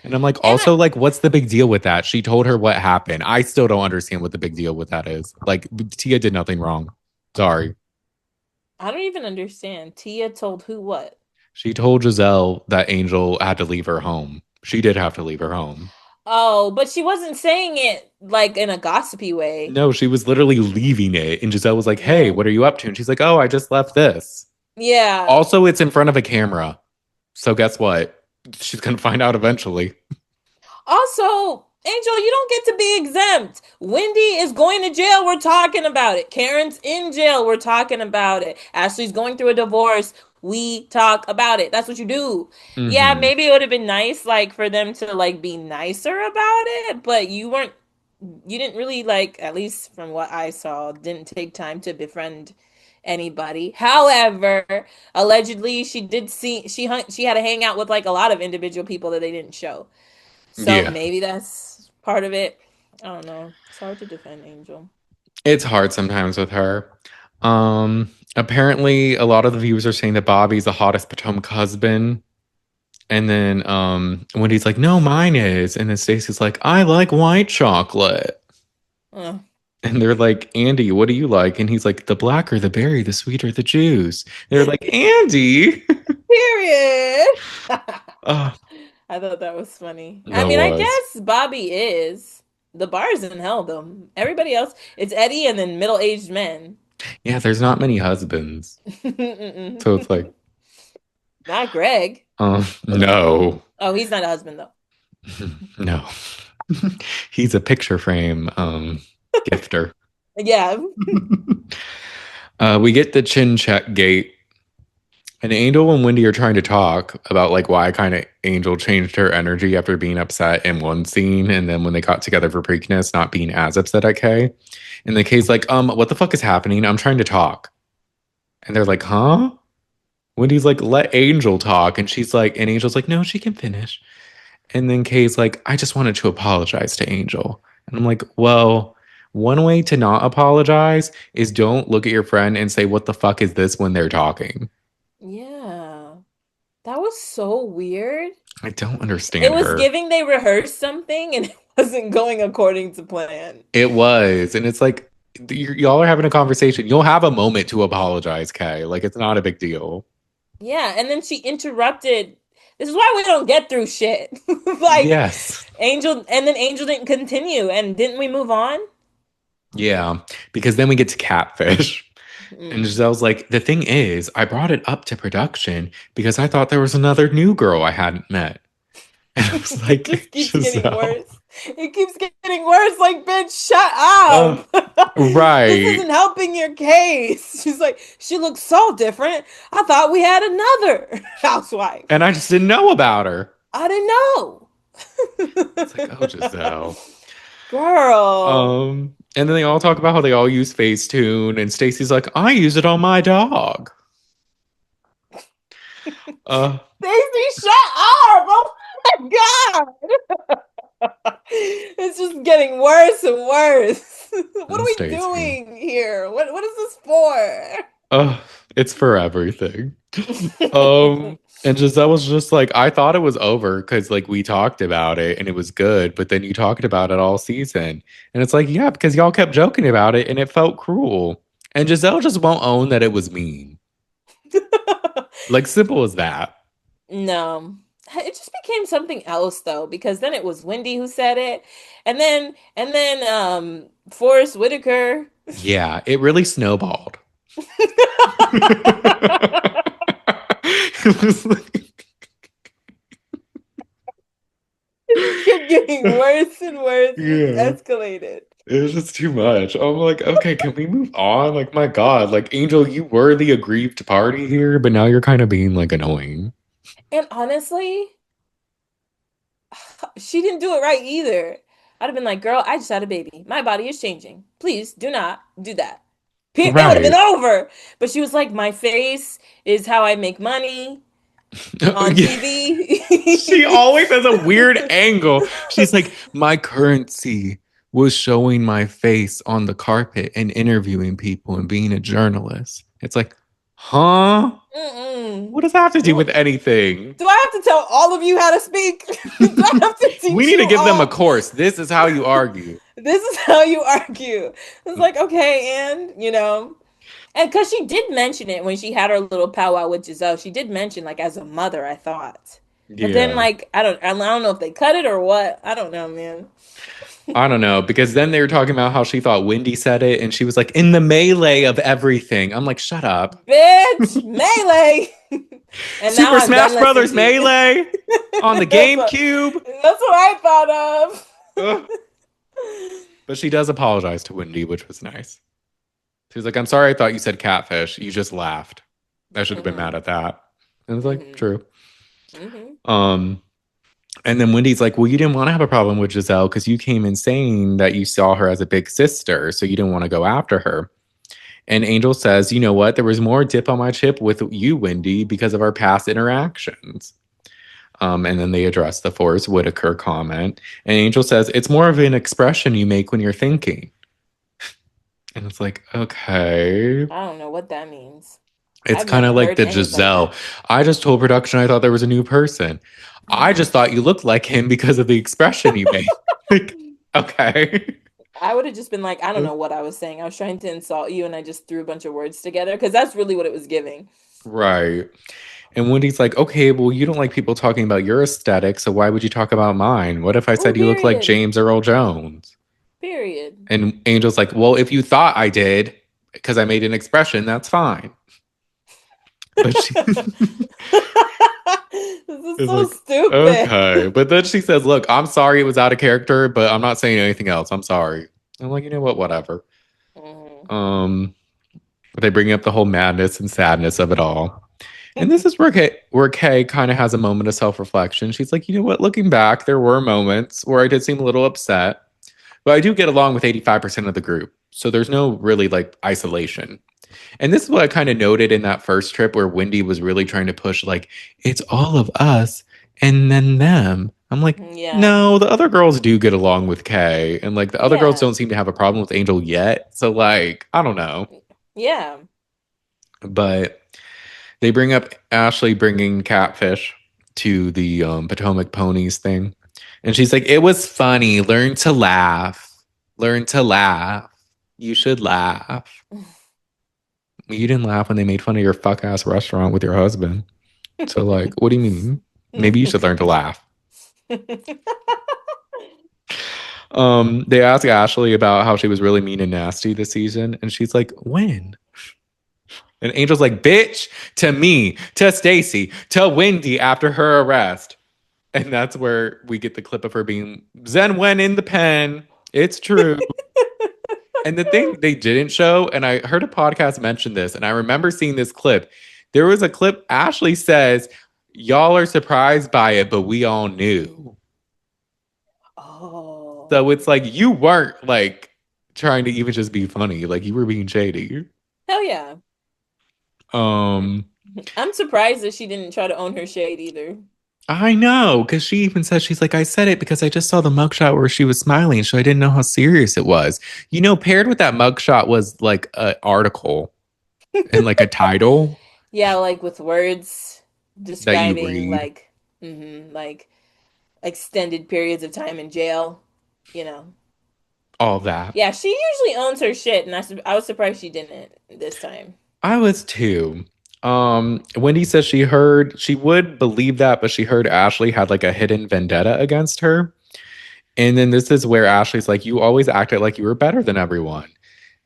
And I'm like, And also, like, what's the big deal with that? She told her what happened. I still don't understand what the big deal with that is. Like, Tia did nothing wrong. Sorry. I don't even understand. Tia told who what? She told Giselle that Angel had to leave her home. She did have to leave her home. Oh, but she wasn't saying it like in a gossipy way. No, she was literally leaving it. And Giselle was like, hey, Yeah. what are you up to? And she's like, oh, I just left this. Yeah. Also, it's in front of a camera. So guess what? She's going to find out eventually. Also, Angel, you don't get to be exempt. Wendy is going to jail. We're talking about it. Karen's in jail. We're talking about it. Ashley's going through a divorce. We talk about it. That's what you do. Yeah, Mm-hmm. maybe it would have been nice, like, for them to like be nicer about it, but you weren't. You didn't really like, at least from what I saw, didn't take time to befriend anybody. However, allegedly, she did see she had a hangout with like a lot of individual people that they didn't show. So Yeah. maybe that's part of it. I don't know. It's hard to defend Angel. It's hard sometimes with her. Apparently a lot of the viewers are saying that Bobby's the hottest Potomac husband. And then Wendy's like, no, mine is. And then Stacey's like, I like white chocolate. Uh, And they're like, Andy, what do you like? And he's like, the blacker the berry, the sweeter the juice. They're like, Andy. period. Oh, I thought that was funny. I that mean, I was. guess Bobby is. The bar's in hell, though. Everybody else, it's Eddie and then middle-aged men. Yeah, there's not many husbands. So it's like, Not Greg. no. Oh, he's not a husband, though. No. He's a picture frame gifter. Yeah. We get the chin check gate, and Angel and Wendy are trying to talk about like why kind of Angel changed her energy after being upset in one scene, and then when they got together for Preakness, not being as upset at Kay. And the Kay's like, what the fuck is happening? I'm trying to talk. And they're like, huh? Wendy's like, let Angel talk. And she's like, and Angel's like, no, she can finish. And then Kay's like, I just wanted to apologize to Angel. And I'm like, well, one way to not apologize is don't look at your friend and say, what the fuck is this when they're talking? Yeah. That was so weird. I don't It understand was her. giving they rehearsed something and it wasn't going according to plan. It was. And it's like, y'all are having a conversation. You'll have a moment to apologize, Kay. Like, it's not a big deal. Yeah, and then she interrupted. This is why we don't get through shit. Like Yes. Angel, and then Angel didn't continue, and didn't we move on? Yeah. Because then we get to Catfish. And Giselle's like, the thing is, I brought it up to production because I thought there was another new girl I hadn't met. And I was like, It just keeps Giselle. getting worse. It keeps getting worse. Like, bitch, shut up. Right. This isn't helping your case. She's like, she looks so different. I thought we had another housewife. And I just didn't know about her. I didn't know. It's like, oh, Giselle. Girl. And then they all talk about how they all use Facetune, and Stacey's like, I use it on my dog. Stacey, shut up! Oh my god! It's just getting worse and worse. What are we Stacey. doing here? What is this for? It's for everything. And Giselle was just like, I thought it was over because like we talked about it and it was good, but then you talked about it all season. And it's like, yeah, because y'all kept joking about it and it felt cruel. And Giselle just won't own that it was mean. Like, simple as that. No. It just became something else though, because then it was Wendy who said it. And then Forrest Whitaker. Yeah, it really snowballed. It was like, It kept getting worse and worse. Yeah. It escalated. it was just too much. I'm like, okay, can we move on? Like, my God, like, Angel, you were the aggrieved party here, but now you're kind of being like annoying. And honestly, she didn't do it right either. I'd have been like, girl, I just had a baby. My body is changing. Please do not do that. It would have been over. But she was like, my face is how I make money on Yeah. TV. She always has a weird angle. She's like, my currency was showing my face on the carpet and interviewing people and being a journalist. It's like, huh? Mm-mm. What does that have to do with anything? Do I have to tell all of you how to speak? Do I have to teach We need to you give them all? a course. This is how you argue. This is how you argue. It's like, okay, and and because she did mention it when she had her little powwow with Gizelle, she did mention like as a mother, I thought. But then Yeah. like I don't know if they cut it or what. I don't know, man. I don't know, because then they were talking about how she thought Wendy said it, and she was like, in the melee of everything. I'm like, shut up. Bitch, melee. And now Super I'm Smash done Brothers listening to you. Melee on the GameCube. That's what I thought Ugh. of. But she does apologize to Wendy, which was nice. She was like, I'm sorry I thought you said catfish. You just laughed. I should have been mad at that. And it's like, true. And then Wendy's like, well, you didn't want to have a problem with Gizelle because you came in saying that you saw her as a big sister, so you didn't want to go after her. And Angel says, you know what? There was more dip on my chip with you, Wendy, because of our past interactions. And then they address the Forrest Whitaker comment. And Angel says, it's more of an expression you make when you're thinking. And it's like, okay. I don't know what that means. It's I've kind of never like heard the anything Gizelle. like I just told production I thought there was a new person. I just thought you looked like him because of the expression you made. Like, okay. I would have just been like, I don't know what I was saying. I was trying to insult you and I just threw a bunch of words together because that's really what it was giving. Right. And Wendy's like, okay, well, you don't like people talking about your aesthetic, so why would you talk about mine? What if I said you look like James Earl Jones? Period. And Angel's like, well, if you thought I did, because I made an expression, that's fine. But she This is so like, stupid. okay. But then she says, look, I'm sorry it was out of character, but I'm not saying anything else. I'm sorry. I'm like, you know what? Whatever. But they bring up the whole madness and sadness of it all. And this is where Kay kind of has a moment of self-reflection. She's like, you know what? Looking back, there were moments where I did seem a little upset, but I do get along with 85% of the group. So there's no really like isolation. And this is what I kind of noted in that first trip where Wendy was really trying to push, like, it's all of us and then them. I'm like, no, the other girls do get along with Kay. And like the other girls don't seem to have a problem with Angel yet. So like, I don't know. Yeah. But they bring up Ashley bringing catfish to the Potomac ponies thing. And she's like, it was funny. Learn to laugh. Learn to laugh. You should laugh. You didn't laugh when they made fun of your fuck ass restaurant with your husband. So like, what do you mean? Maybe you should learn to laugh. They ask Ashley about how she was really mean and nasty this season. And she's like, when? And Angel's like, bitch, to me, to Stacey, to Wendy after her arrest. And that's where we get the clip of her being, Zen went in the pen. It's true. And the thing they didn't show, and I heard a podcast mention this, and I remember seeing this clip. There was a clip, Ashley says, y'all are surprised by it, but we all knew. Oh. So it's like, you weren't like trying to even just be funny. Like you were being shady. Hell yeah. I'm surprised that she didn't try to own her shade either. I know, because she even says, she's like, I said it because I just saw the mugshot where she was smiling, so I didn't know how serious it was. You know, paired with that mugshot was like an article and like a title. Yeah, like with words describing like extended periods of time in jail, all that. Yeah, she usually owns her shit, and I was surprised she didn't this time. I was too. Wendy says she would believe that, but she heard Ashley had like a hidden vendetta against her. And then this is where Ashley's like, you always acted like you were better than everyone.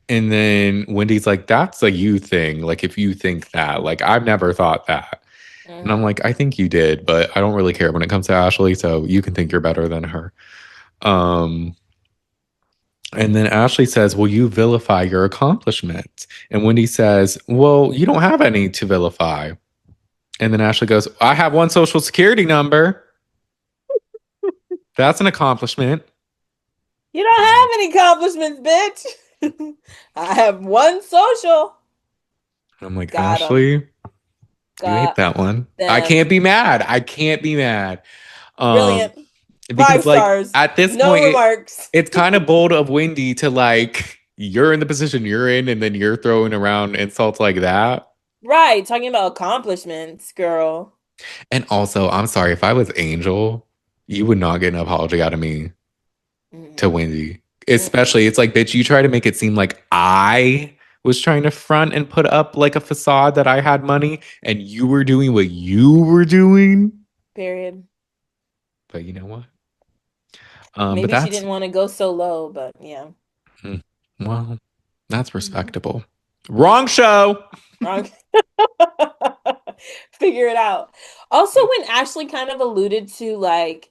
And then Wendy's like, that's a you thing. Like, if you think that, like, I've never thought that. And I'm like, I think you did, but I don't really care when it comes to Ashley. So you can think you're better than her. And then Ashley says, well, you vilify your accomplishments. And Wendy says, well, you don't have any to vilify. And then Ashley goes, I have one social security number. That's an accomplishment. You don't have any accomplishments, bitch. I have one social. I'm like, Ashley, You hate Got that one. I can't be them. mad. I can't be mad. Um, Brilliant. Five because like stars. at this No point, remarks. it's kind of bold of Wendy to like you're in the position you're in, and then you're throwing around insults like that. Right. Talking about accomplishments, girl. And also, I'm sorry if I was Angel, you would not get an apology out of me to Mm-mm. Wendy. Mm-mm. Especially, it's like, bitch, you try to make it seem like I was trying to front and put up like a facade that I had money, and you were doing what you were doing. Period. But you know what? But Maybe she that's didn't want to go so low, but yeah. mm, well, that's Mhm. respectable. Wrong show. Wrong. Figure it out. Also, when Ashley kind of alluded to like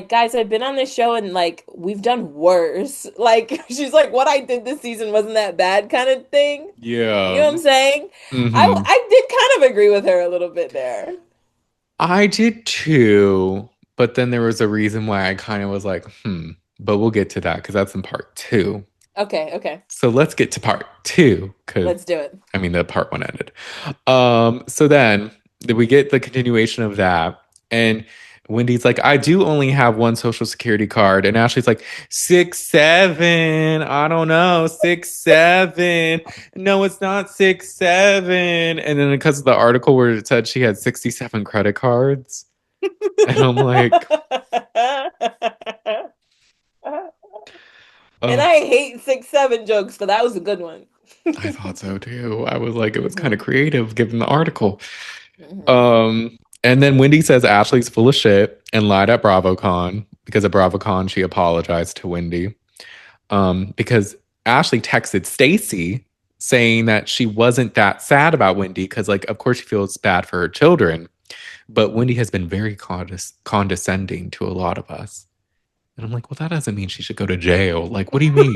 guys, I've been on this show and like we've done worse. Like she's like, what I did this season wasn't that bad, kind of thing. You know Yeah. what I'm saying? Hmm. I did kind of agree with her a little bit there. I did too, but then there was a reason why I kind of was like, but we'll get to that because that's in part two. Okay, okay. So let's get to part two because Let's do it. I mean the part one ended. So then we get the continuation of that, and Wendy's like, I do only have one social security card, and Ashley's like, 6'7". I don't know, 6'7". No, it's not 6'7". And then because of the article where it said she had 67 credit cards, and I'm like, And oh, I hate 6'7" jokes, but that was a good one. I thought so too. I was like, it was kind of Mhm. creative given the article. Mhm. Um, and then Wendy says Ashley's full of shit and lied at BravoCon because at BravoCon she apologized to Wendy. Because Ashley texted Stacey saying that she wasn't that sad about Wendy because, like, of course she feels bad for her children, but Wendy has been very condescending to a lot of us. And I'm like, well, that doesn't mean she should go to jail. Like, what do you mean?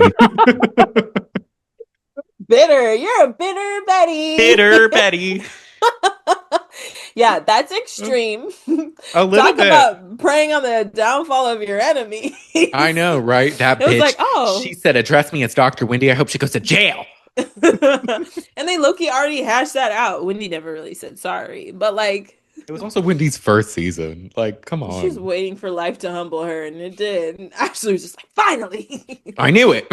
Bitter. You're a bitter Bitter Betty. Betty. Yeah, that's extreme. A little Talk bit. about preying on the downfall of your enemies. I know, right? That It was like, bitch. She oh. said, address me as Dr. Wendy. I hope she goes to jail. And they Loki already hashed that out. Wendy never really said sorry, but like It was also Wendy's first season. Like, come she was on. waiting for life to humble her, and it did. And Ashley was just like, finally. I knew it.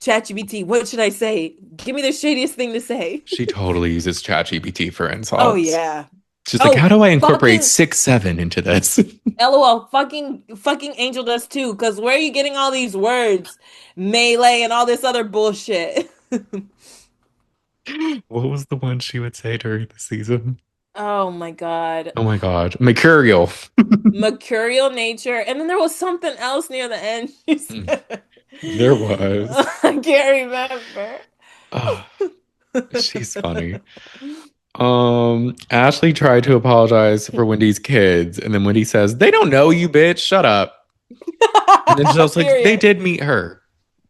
ChatGPT, what should I say? Give me the shadiest thing to say. She totally uses ChatGPT for Oh insults. yeah. She's like, how Oh, do I incorporate fucking 6'7" into this? LOL, fucking Angel does too. Cause where are you getting all these words? Melee and all this other bullshit. What was the one she would say during the season? Oh my God. Oh my God. Mercurial. Mercurial nature. And then there was something else near the end. She said. There was. I can't remember. Oh, she's funny. Ashley tried to apologize for Wendy's kids, and then Wendy says, they don't know you, bitch. Shut up. And then Giselle's like, they Period. did meet her.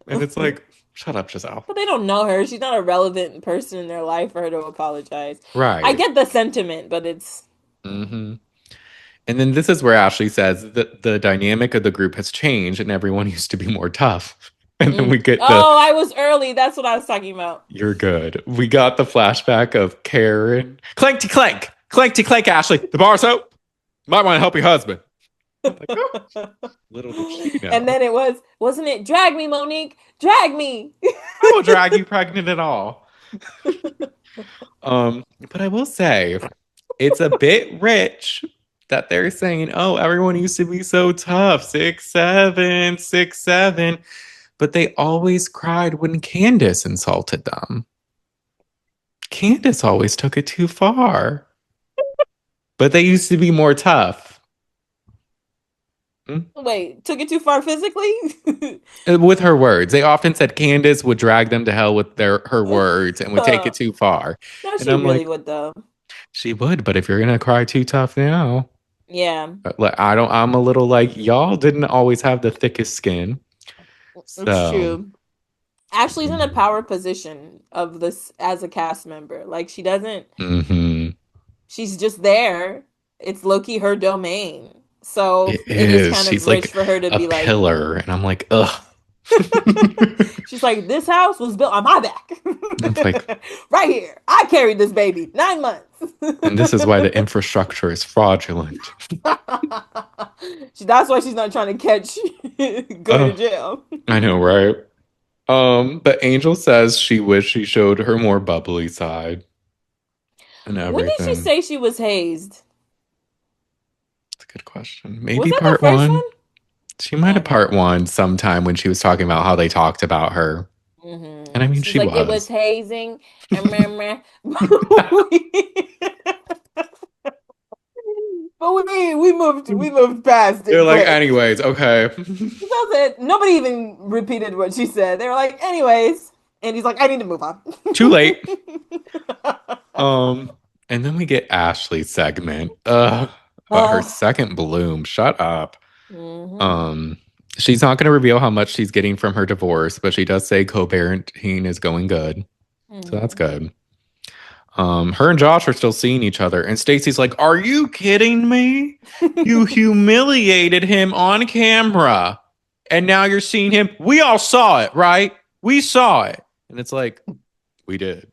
And it's like, shut up, Giselle. But they don't know her. She's not a relevant person in their life for her to apologize. I Right. get the sentiment, but it's Hmm. And then this is where Ashley says that the dynamic of the group has changed and everyone used to be more tough. And then we get the, oh, I was early. That's what I was talking about. you're good. We got the flashback of Karen. Clank to clank. Clank to clank, Ashley. The bar soap. Might want to help your husband. I'm like, oh, little did she know. And then it wasn't it? Drag me, Monique. Drag me. I will drag you pregnant and all. But I will say, it's a bit rich that they're saying, oh, everyone used to be so tough, 6'7", 6'7", but they always cried when Candace insulted them. Candace always took it too far, but they used to be more tough. Wait, took it too far physically? With her words, they often said Candace would drag them to hell with her words and would take it too far. No, And she I'm really like, would though. she would, but if you're gonna cry too tough now, Yeah, like I'm a little like y'all didn't always have the thickest skin. it's So true. Ashley's in a power position of this as a cast member. Like she doesn't. hmm She's just there. It's low-key her domain. So it it is is. kind of She's rich like for her to a be like, pillar, and I'm like, ugh. She's like, this house was built on my back. It's like, right here. I carried this baby 9 months. and this is why the infrastructure is fraudulent. That's why she's not trying to catch going to Oh, jail. I know, right? But Angel says she wished she showed her more bubbly side and When did she everything. say she was hazed? That's a good question. Was Maybe that the part first one? one. She might have part one sometime when she was talking about how they talked about her. And I mean, She's she like, it was was. hazing. But we moved past They're it like, quick. anyways, okay. Nobody even repeated what she said. They were like, anyways. And he's like, I need to move on. Too late. Um, and then we get Ashley's segment. About her second bloom. Shut up. Um, she's not going to reveal how much she's getting from her divorce, but she does say co-parenting is going good. So that's good. Her and Josh are still seeing each other, and Stacey's like, "Are you kidding me? You humiliated him on camera, and now you're seeing him. We all saw it, right? We saw it." And it's like, we did.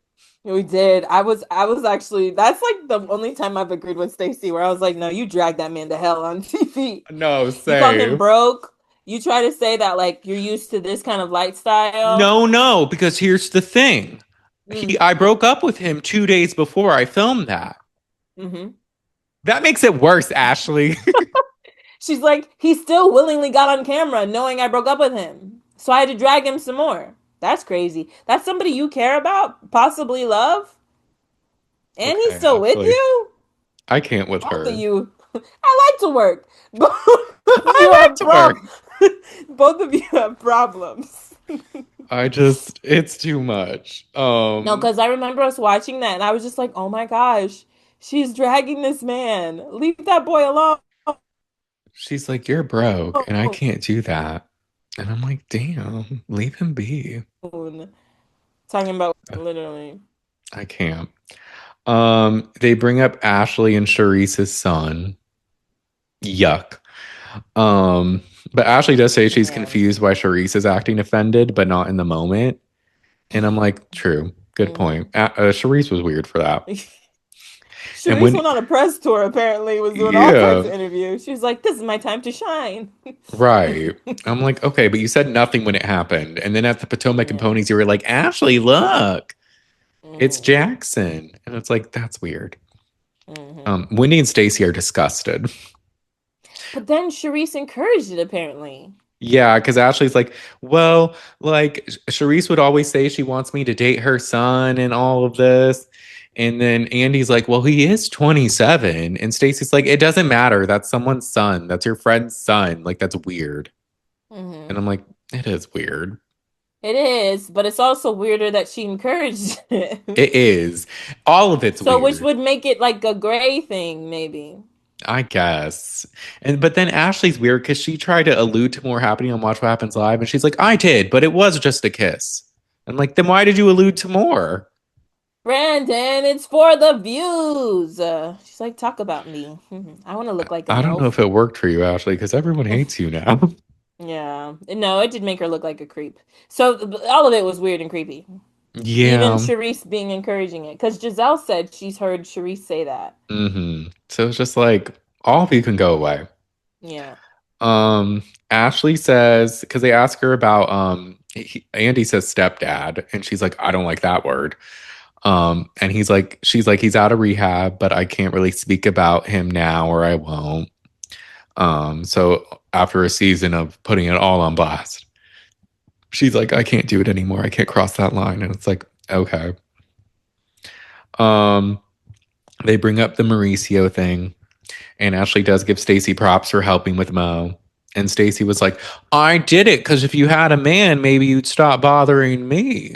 We did. I was actually, that's like the only time I've agreed with Stacey where I was like, no, you dragged that man to hell on TV. No, You called him same. broke. You try to say that like you're used to this kind of lifestyle. No, because here's the thing. Mm. I broke up with him 2 days before I filmed that. Mm-hmm. That makes it worse, Ashley. She's like, he still willingly got on camera knowing I broke up with him. So I had to drag him some more. That's crazy. That's somebody you care about, possibly love, and he's Okay, still with Ashley. you? I can't with Both her. of you. I like to work. Both of you I like have to work. Both of you have problems. It's too much. No, because I remember us watching that and I was just like, oh my gosh, she's dragging this man. Leave that boy alone. She's like, you're broke, and I can't do that. And I'm like, damn, leave him be. Talking about literally. I can't. They bring up Ashley and Charisse's son. Yuck. But Ashley does say she's confused why Charisse is acting offended, but not in the moment. And I'm like, true. Good point. Charisse was weird for that. Charisse went on a press tour, apparently, was doing all kinds of interviews. She was like, this is my time to shine. Right. I'm like, okay, but you said nothing when it happened. And then at the Potomac and Ponies, you were like, Ashley, look, it's Jackson. And it's like, that's weird. Wendy and Stacey are disgusted. But then Charisse encouraged it, apparently. Yeah, because Ashley's like, well, like Charisse would always say she wants me to date her son and all of this. And then Andy's like, well, he is 27. And Stacey's like, it doesn't matter. That's someone's son. That's your friend's son. Like, that's weird. And I'm like, it is weird. It is, but it's also weirder that she encouraged it. It is. All of it's weird. Which would make it like a gray thing, maybe. I guess. But then Ashley's weird because she tried to allude to more happening on Watch What Happens Live. And she's like, I did, but it was just a kiss. I'm like, then why did you allude to more? Brandon, it's for the views. She's like, talk about me. I want to look like I don't know if it worked for you, Ashley, because everyone hates you now. Yeah. No, it did make her look like a creep. So all of it was weird and creepy. Yeah. Even Charisse being encouraging it. Because Gizelle said she's heard Charisse say that. So it's just like, all of you can go away. Yeah. Ashley says, because they ask her about, Andy says stepdad, and she's like, I don't like that word. And she's like, he's out of rehab, but I can't really speak about him now, or I won't. So after a season of putting it all on blast, she's like, I can't do it anymore. I can't cross that line. And it's like, okay. They bring up the Mauricio thing, and Ashley does give Stacey props for helping with Mo. And Stacey was like, I did it because if you had a man, maybe you'd stop bothering me.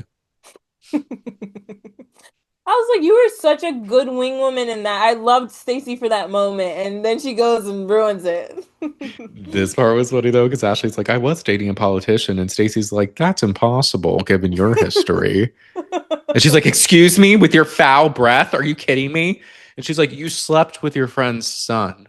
I was like, you were such a good wing woman in that. I loved Stacey for that moment, and then she goes and ruins it. This part was funny though, because Ashley's like, I was dating a politician, and Stacey's like, that's impossible given your history. And she's like, excuse me, with your foul breath? Are you kidding me? And she's like, you slept with your friend's son.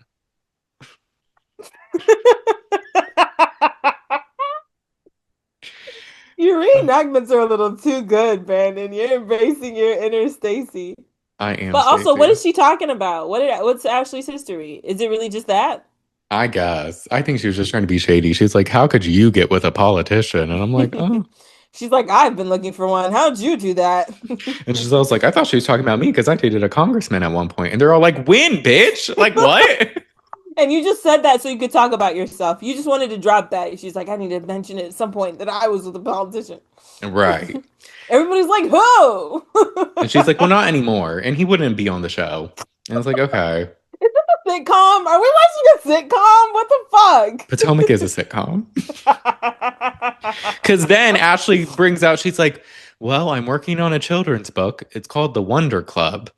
Your reenactments are a little too good, Brandon. You're embracing your inner Stacey. I am But also, what Stacey. is she talking about? What's Ashley's history? Is it really just that? I guess. I think she was just trying to be shady. She's like, how could you get with a politician? And I'm like, oh. She's like, I've been looking for one. How'd you do that? And Giselle's like, I thought she was talking about me because I dated a congressman at one point. And they're all like, win, bitch. Like, what? And you just said that so you could talk about yourself. You just wanted to drop that. She's like, I need to mention it at some point that I was with a politician. Right. Everybody's like, who? And she's like, well, not anymore. And he wouldn't be on the show. And I was like, okay. Sitcom? Are we watching a sitcom? What the fuck? Potomac is a sitcom. Because then Ashley brings out, she's like, well, I'm working on a children's book. It's called The Wonder Club.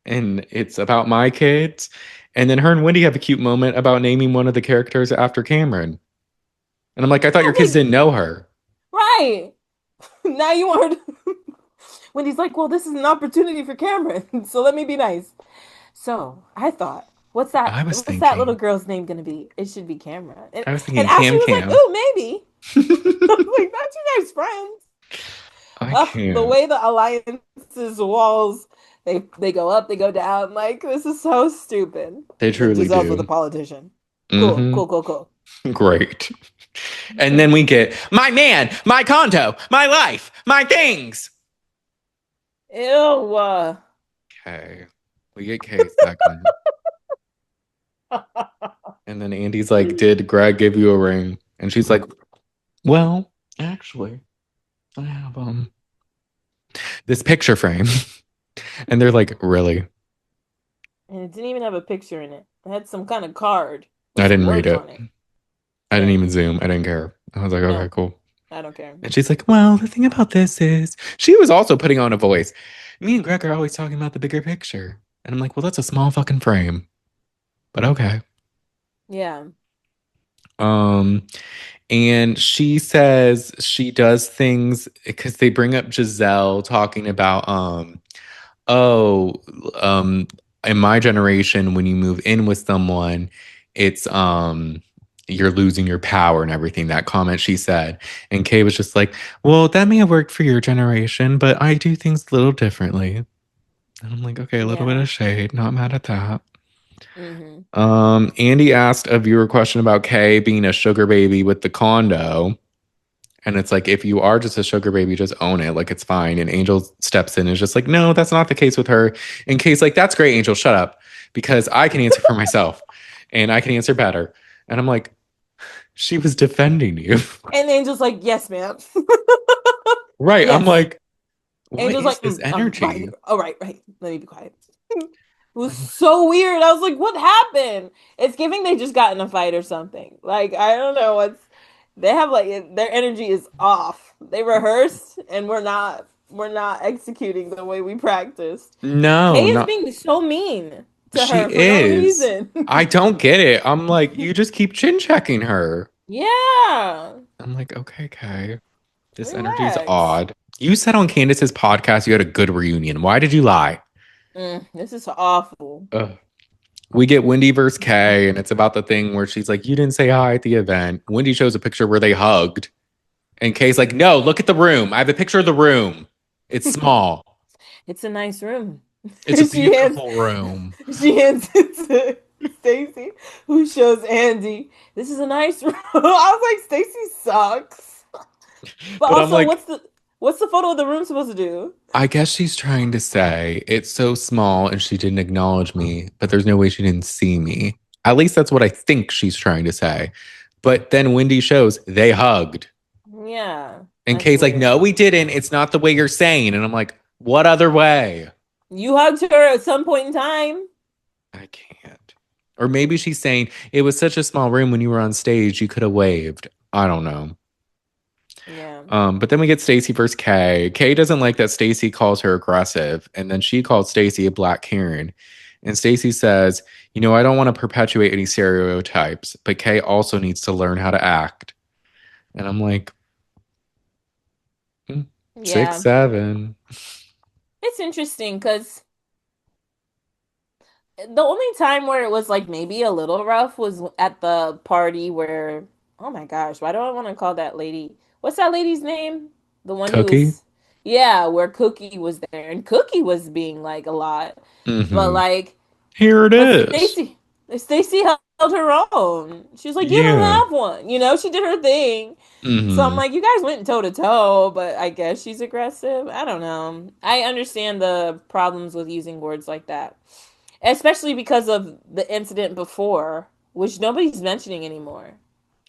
And it's about my kids. And then her and Wendy have a cute moment about naming one of the characters after Cameron. And I'm like, I thought your kids didn't know her. Right. Now you want her to... Wendy's like, well, this is an opportunity for Cameron. So let me be nice. So I thought, what's that little girl's name gonna be? It should be Cameron. I was thinking Ashley was Cam. like, ooh, maybe. I was like, that's you guys' friends. The way the alliances walls they go up, they go down. Like, this is so stupid. They truly Giselle's do. with a politician. Cool. Great. And then we get my man, my condo, my life, my things. Ew. Okay. We get Kay's second. And then Andy's like, did Greg give you a ring? And she's like, well, actually, I have this picture frame. And they're like, really? And it didn't even have a picture in it. It had some kind of card. I didn't read it. I didn't even zoom. I didn't care. I was like, okay, cool. I don't care. And she's like, well, the thing about this is, she was also putting on a voice. Me and Greg are always talking about the bigger picture. And I'm like, well, that's a small fucking frame. But okay. Yeah. And she says she does things because they bring up Gizelle talking about, in my generation, when you move in with someone, it's, you're losing your power and everything, that comment she said. And Kay was just like, well, that may have worked for your generation, but I do things a little differently. And I'm like, okay, a little bit of shade, not mad at that. Mm-hmm. Andy asked a viewer question about Kay being a sugar baby with the condo. And it's like, if you are just a sugar baby, just own it. Like, it's fine. And Angel steps in and is just like, no, that's not the case with her. And Kay's like, that's great, Angel, shut up. Because I can answer for myself. And I can answer better. And I'm like, she was defending you. And Angel's like, yes, ma'am. Right. Yes. I'm like, what Angel's is like, this energy? Right. Let me be quiet. It was so weird. I was like, what happened? It's giving they just got in a fight or something. Like, I don't know what's... They have like, their energy is off. They rehearsed and we're not executing the way we practiced. No. Kay is being so mean to her for no reason. I don't get it. I'm like, you just keep chin checking her. Yeah. I'm like, okay, Kay. This energy is odd. You said on Candace's podcast you had a good reunion. Why did you lie? This is awful. We get Wendy versus Kay, and it's about the thing where she's like, you didn't say hi at the event. Wendy shows a picture where they hugged. And Kay's like, no, look at the room. I have a picture of the room. It's small. It's a nice room. It's a beautiful room. She hands it to Stacey, who shows Andy, this is a nice room. I was like, Stacey sucks. But also, like, what's the photo of the room supposed to do? I guess she's trying to say it's so small and she didn't acknowledge me, but there's no way she didn't see me. At least that's what I think she's trying to say. But then Wendy shows they hugged. Yeah. And Kay's like, no, we didn't. It's not the way you're saying. And I'm like, what other way? You hugged her at some point in time. I can't. Or maybe she's saying it was such a small room when you were on stage, you could have waved. I don't know. Yeah. But then we get Stacey versus Kay. Kay doesn't like that Stacey calls her aggressive, and then she called Stacey a black Karen. And Stacey says, you know, I don't want to perpetuate any stereotypes, but Kay also needs to learn how to act. And I'm like, 6, 7. It's interesting because the only time where it was like maybe a little rough was at the party where, oh my gosh, why do I want to call that lady? What's that lady's name? The one who Cookie. was, yeah, where Cookie was there, and Cookie was being like a lot, but Mm-hmm. like, Here it but is. Stacey held her own. She was like, "You don't Yeah. have one," you know. She did her thing. So I'm Mm-hmm. like, you guys went toe to toe, but I guess she's aggressive. I don't know. I understand the problems with using words like that, especially because of the incident before, which nobody's mentioning anymore.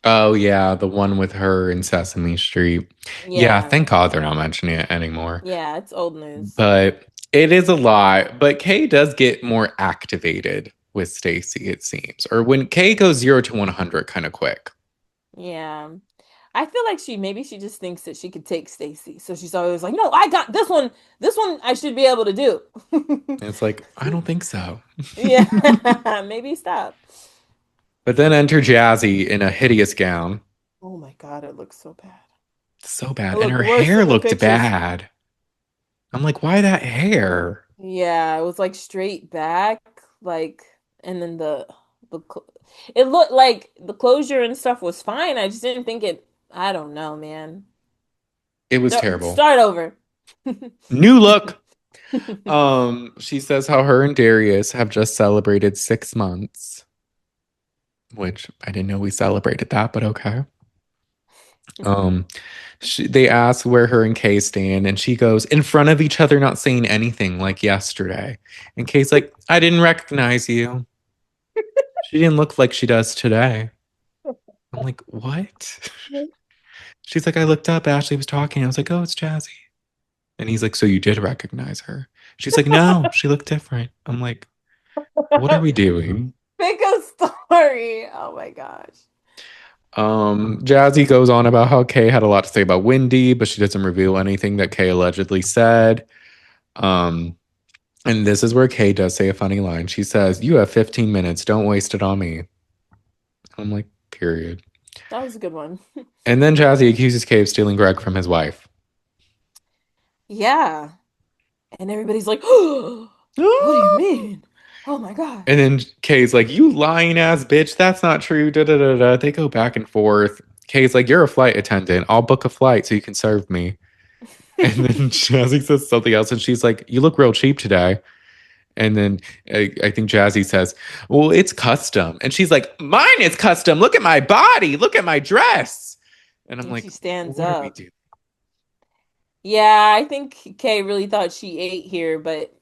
Oh yeah, the one with her in Sesame Street. Yeah, Yeah, thank God they're not mentioning it anymore. yeah, it's old news. But it is a lot. But Kay does get more activated with Stacy, it seems. Or when Kay goes 0 to 100 kind of quick. Yeah. I feel like she just thinks that she could take Stacey. So she's always like, "No, I got this one. This one I should be able to do." And it's like, I don't think so. Yeah. Maybe stop. But then enter Jassi in a hideous gown. Oh my God, it looks so bad. So It bad. And looked her worse hair than the looked pictures. bad. I'm like, why that hair? Yeah, it was like straight back, like, and then the it looked like the closure and stuff was fine. I just didn't think it. I don't know, man. It was terrible. Start over. New look. She says how her and Darius have just celebrated 6 months, which I didn't know we celebrated that, but okay. Um, they ask where her and Kay stand, and she goes in front of each other, not saying anything like yesterday. And Kay's like, I didn't recognize you. She didn't look like she does today. I'm like, what? She's like, I looked up, Ashley was talking. I was like, oh, it's Jassi. And he's like, so you did recognize her? She's like, no, she looked different. I'm like, what are we doing? Pick a story. Oh my gosh. Jassi goes on about how Kay had a lot to say about Wendy, but she doesn't reveal anything that Kay allegedly said. Um, and this is where Kay does say a funny line. She says, you have 15 minutes. Don't waste it on me. I'm like, period. That was a good one. And then Jassi accuses Kay of stealing Greg from his wife. Yeah. And everybody's like, oh, what do you mean? Oh my God. And then Kay's like, you lying ass bitch. That's not true. Da, da, da, da. They go back and forth. Kay's like, you're a flight attendant. I'll book a flight so you can serve me. And then Jassi says something else. And she's like, you look real cheap today. And then I think Jassi says, well, it's custom. And she's like, mine is custom. Look at my body. Look at my dress. And I'm And like, she stands what are we up. doing? Yeah, I think Kay really thought she ate here, but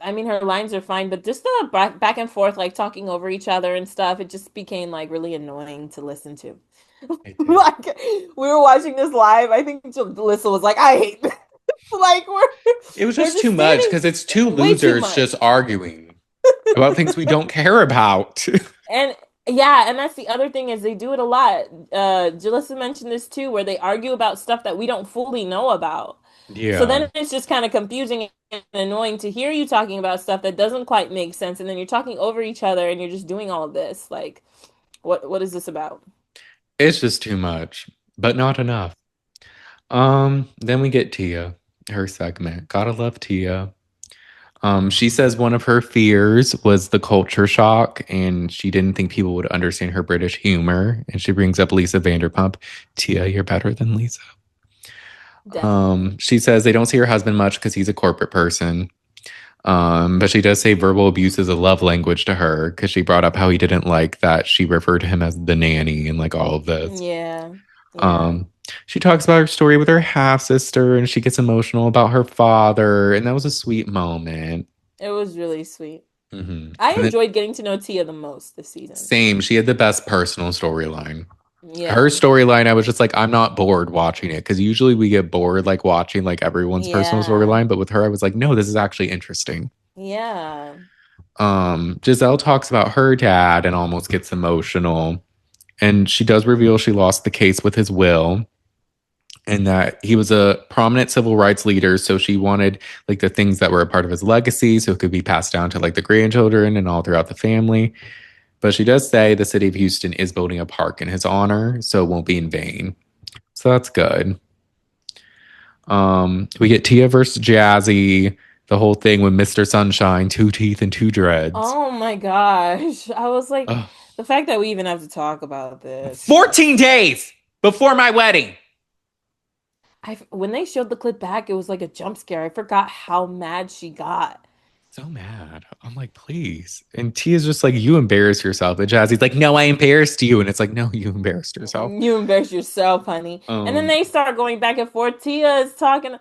I mean, her lines are fine, but just the back and forth, like talking over each other and stuff, it just became like really annoying to listen to. It did. Like we were watching this live. I think Alyssa was like, "I hate this." Like It was we're just just too much standing because it's two way too losers much. just arguing about things we don't care about. And yeah, and that's the other thing is they do it a lot. Jalissa mentioned this too, where they argue about stuff that we don't fully know about. So Yeah. then it's just kind of confusing and annoying to hear you talking about stuff that doesn't quite make sense, and then you're talking over each other and you're just doing all of this. Like, what is this about? It's just too much, but not enough. Then we get Tia, her segment. Gotta love Tia. She says one of her fears was the culture shock, and she didn't think people would understand her British humor. And she brings up Lisa Vanderpump. Tia, you're better than Lisa. Definitely. She says they don't see her husband much because he's a corporate person. But she does say verbal abuse is a love language to her because she brought up how he didn't like that she referred to him as the nanny and like all of this. Yeah. Yeah. Um, she talks about her story with her half sister and she gets emotional about her father, and that was a sweet moment. It was really sweet. Mm-hmm. I And then, enjoyed getting to know Tia the most this season. same, she had the best personal storyline. Her Yeah. storyline, I was just like, I'm not bored watching it because usually we get bored like watching like everyone's personal Yeah. storyline, but with her, I was like, no, this is actually interesting. Yeah. Gizelle talks about her dad and almost gets emotional. And she does reveal she lost the case with his will and that he was a prominent civil rights leader. So she wanted like the things that were a part of his legacy so it could be passed down to like the grandchildren and all throughout the family. But she does say the city of Houston is building a park in his honor, so it won't be in vain. So that's good. We get Tia versus Jassi, the whole thing with Mr. Sunshine, 2 teeth and 2 dreads. Oh my gosh. I was like, Ugh. the fact that we even have to talk about this. 14 days before my wedding. When they showed the clip back, it was like a jump scare. I forgot how mad she got. So mad. I'm like, please. And Tia's just like, you embarrass yourself. And Jazzy's like, no, I embarrassed you. And it's like, no, you embarrassed yourself. You embarrass yourself, honey. And then Um, they start going back and forth. Tia is talking.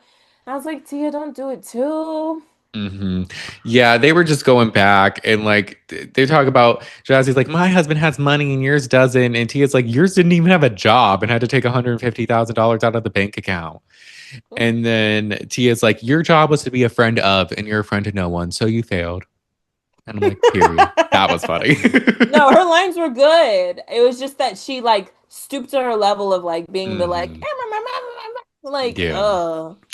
I was like, Tia, don't do it too. hmm Yeah, they were just going back and like they talk about Jazzy's like, my husband has money and yours doesn't. And Tia's like, yours didn't even have a job and had to take $150,000 out of the bank account. And then Tia's like, your job was to be a friend of, and you're a friend to no one, so you failed. And I'm like, period. That was funny. No, her lines were good. It was just that she like stooped to her level of like being the like hmm like Yeah,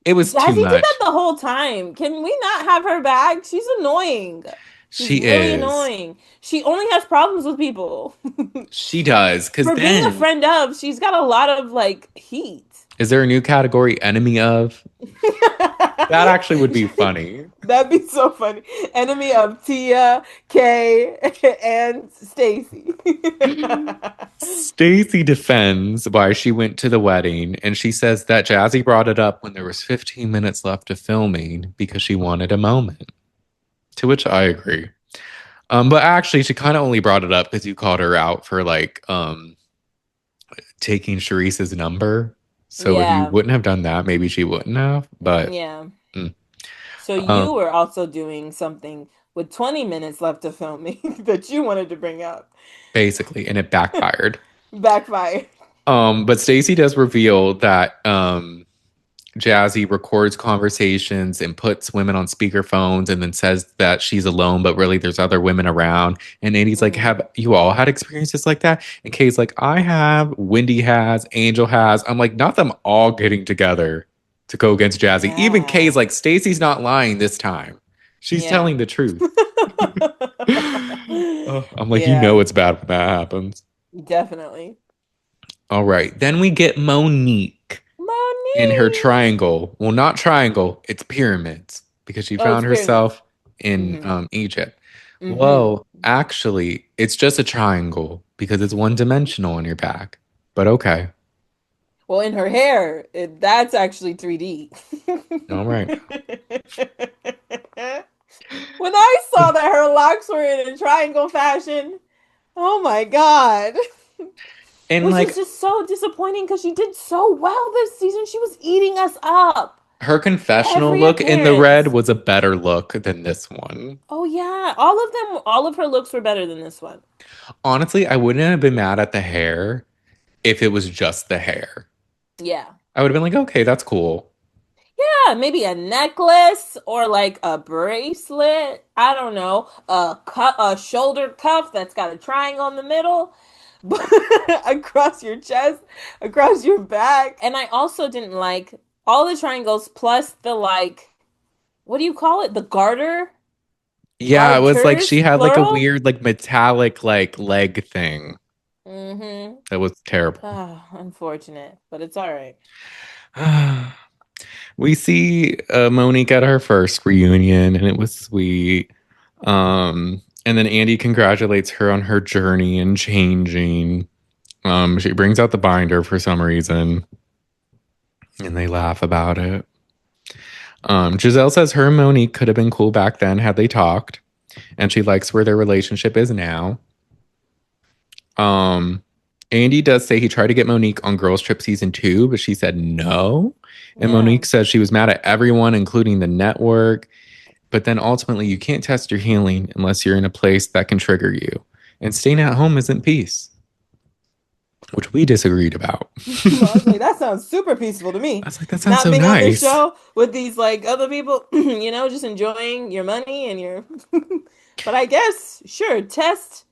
it was too Jassi did that much. the whole time. Can we not have her back? She's annoying. She's She really is. annoying. She only has problems with people. She does. Because For being a then, friend of, she's got a lot of like heat. is there a new category, enemy of? That actually would be funny. That'd be so funny. Enemy of Tia, Kay, and Stacey. Stacey defends why she went to the wedding, and she says that Jazzy brought it up when there was 15 minutes left of filming because she wanted a moment. To which I agree. But actually, she kind of only brought it up because you called her out for like taking Sharice's number. So if you Yeah, wouldn't have done that, maybe she wouldn't have. But yeah. mm, So uh, you were also doing something with 20 minutes left of filming that you wanted to bring up. basically, and it backfired. Backfire. But Stacey does reveal that Jazzy records conversations and puts women on speakerphones and then says that she's alone, but really there's other women around. And Andy's like, Mm, have you all had experiences like that? And Kay's like, I have, Wendy has, Angel has. I'm like, not them all getting together to go against Jazzy. Even Kay's yeah. like, Stacey's not lying this time. She's Yeah. telling the truth. Oh, I'm like, you know Yeah, it's bad when that happens. definitely. All right. Then we get Monique in her Monique. triangle. Well, not triangle, it's pyramids because she Oh, found it's pyramids. herself in Mm-hmm. Egypt. Mm-hmm. Well, actually, it's just a triangle because it's one dimensional on your back. But okay. Well, in her hair, that's actually 3D. All right. When I saw that her locks were in a triangle fashion, oh my God. And Which is like just so disappointing because she did so well this season. She was eating us up. her confessional Every look in the red appearance. was a better look than this one. Oh yeah, all of them, all of her looks were better than this one. Honestly, I wouldn't have been mad at the hair if it was just the hair. Yeah. I would have been like, okay, that's cool. Yeah, maybe a necklace or like a bracelet. I don't know. A shoulder cuff that's got a triangle in the middle across your chest, across your back. And I also didn't like all the triangles plus the like, what do you call it? The garter? Yeah, it was like she Garters, had like a plural? weird, like metallic, like leg thing. Mm-hmm. That was terrible. Ah, unfortunate, but it's all right. We see Monique at her first reunion, and it was sweet. And then Andy congratulates her on her journey and changing. She brings out the binder for some reason, and they laugh about it. Gizelle says her and Monique could have been cool back then had they talked, and she likes where their relationship is now. Um, Andy does say he tried to get Monique on Girls Trip season 2, but she said no. And Yeah. Monique says she was mad at everyone, including the network. But then ultimately, you can't test your healing unless you're in a place that can trigger you. And staying at home isn't peace, which we disagreed about. I was like, that sounds super peaceful to I me. was like, that sounds Not so being on this nice. show with these like other people, just enjoying your money and your. But I guess, sure, test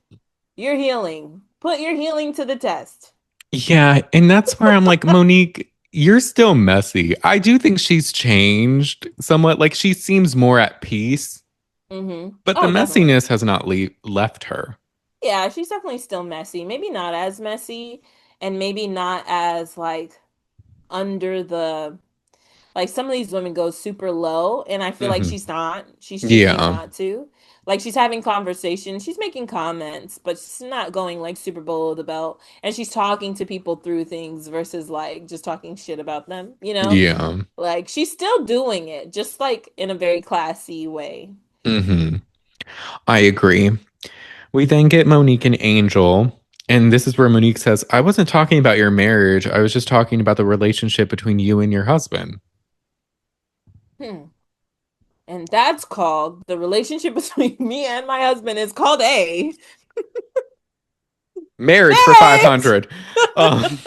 your healing. Put your healing to the test. Yeah. And that's where I'm like, Monique, you're still messy. I do think she's changed somewhat. Like she seems more at peace, Mm-hmm. but the Oh, definitely. messiness has not left her. Yeah, she's definitely still messy. Maybe not as messy, and maybe not as like under the like some of these women go super low, and I feel like Mhm. she's not. She's choosing Yeah. not to. Like she's having conversations, she's making comments, but she's not going like super below the belt. And she's talking to people through things versus like just talking shit about them, you know? Yeah. Like she's still doing it, just like in a very classy way. Hmm. I agree. We then get Monique and Angel. And this is where Monique says, I wasn't talking about your marriage. I was just talking about the relationship between you and your husband. Hmm. And that's called the relationship between me and my husband is called a Marriage for marriage. 500. Um,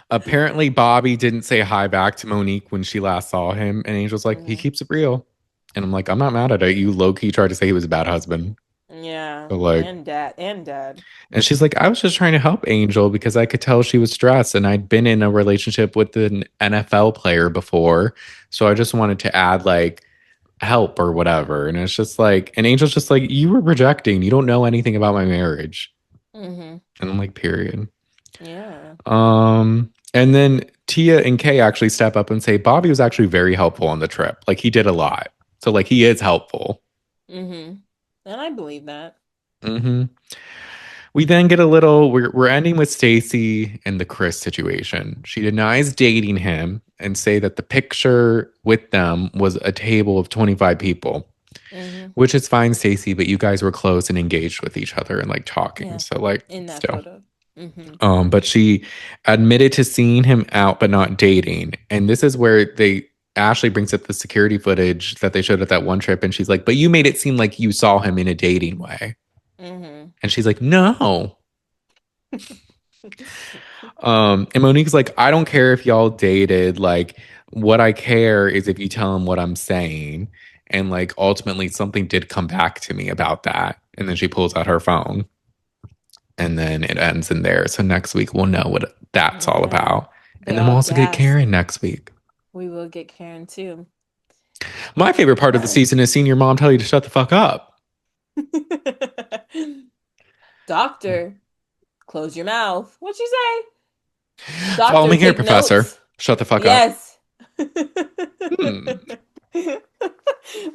apparently, Bobby didn't say hi back to Monique when she last saw him. And Angel's like, he Mhm. keeps it real. And I'm like, I'm not mad at it. You low key tried to say he was a bad husband. Yeah, But like, and dad. and she's like, I was just trying to help Angel because I could tell she was stressed and I'd been in a relationship with an NFL player before. So I just wanted to add like help or whatever. And it's just like, and Angel's just like, you were rejecting. You don't know anything about my marriage. Mm-hmm. And I'm like, period. Yeah. And then Tia and Kay actually step up and say Bobby was actually very helpful on the trip. Like he did a lot. So like he is helpful. Mm-hmm. And I believe that. Hmm. We then get a little, we're ending with Stacey and the Chris situation. She denies dating him and say that the picture with them was a table of 25 people, Mm-hmm. which is fine, Stacey, but you guys were close and engaged with each other and like talking. Yeah. So like In that still. photo. Mm-hmm. But she admitted to seeing him out but not dating. And this is where Ashley brings up the security footage that they showed at that one trip and she's like, "But you made it seem like you saw him in a dating way." Mm-hmm. And she's like, "No." And Monique's like, "I don't care if y'all dated. Like, what I care is if you tell him what I'm saying." And like ultimately something did come back to me about that. And then she pulls out her phone. And then it ends in there. So next week we'll know what that's all Yeah. about. And They then we'll all also get gassed. Karen next week. We will get Karen too. My favorite part of the season is seeing your mom tell you to shut the fuck up. Doctor, close your mouth. What'd you say? Follow Doctor, me here, take professor. notes. Shut the fuck up. Yes. Hmm.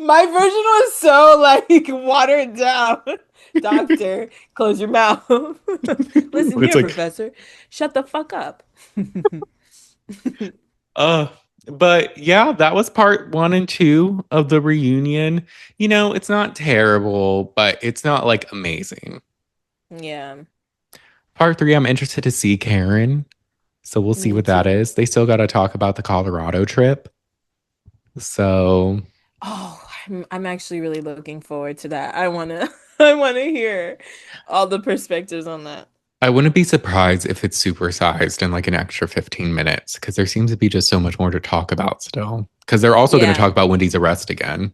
My version was so like watered down. Doctor, close your mouth. Listen It's here, like, professor. Shut the fuck up. uh, but yeah, that was part 1 and 2 of the reunion. You know, it's not terrible, but it's not like amazing. Yeah, Part 3, I'm interested to see Karen. So we'll see me what that too. is. They still got to talk about the Colorado trip. So Oh, I'm actually really looking forward to that. I wanna hear all the perspectives on that. I wouldn't be surprised if it's supersized in like an extra 15 minutes because there seems to be just so much more to talk about still. Because they're also going to talk Yeah, about Wendy's arrest again.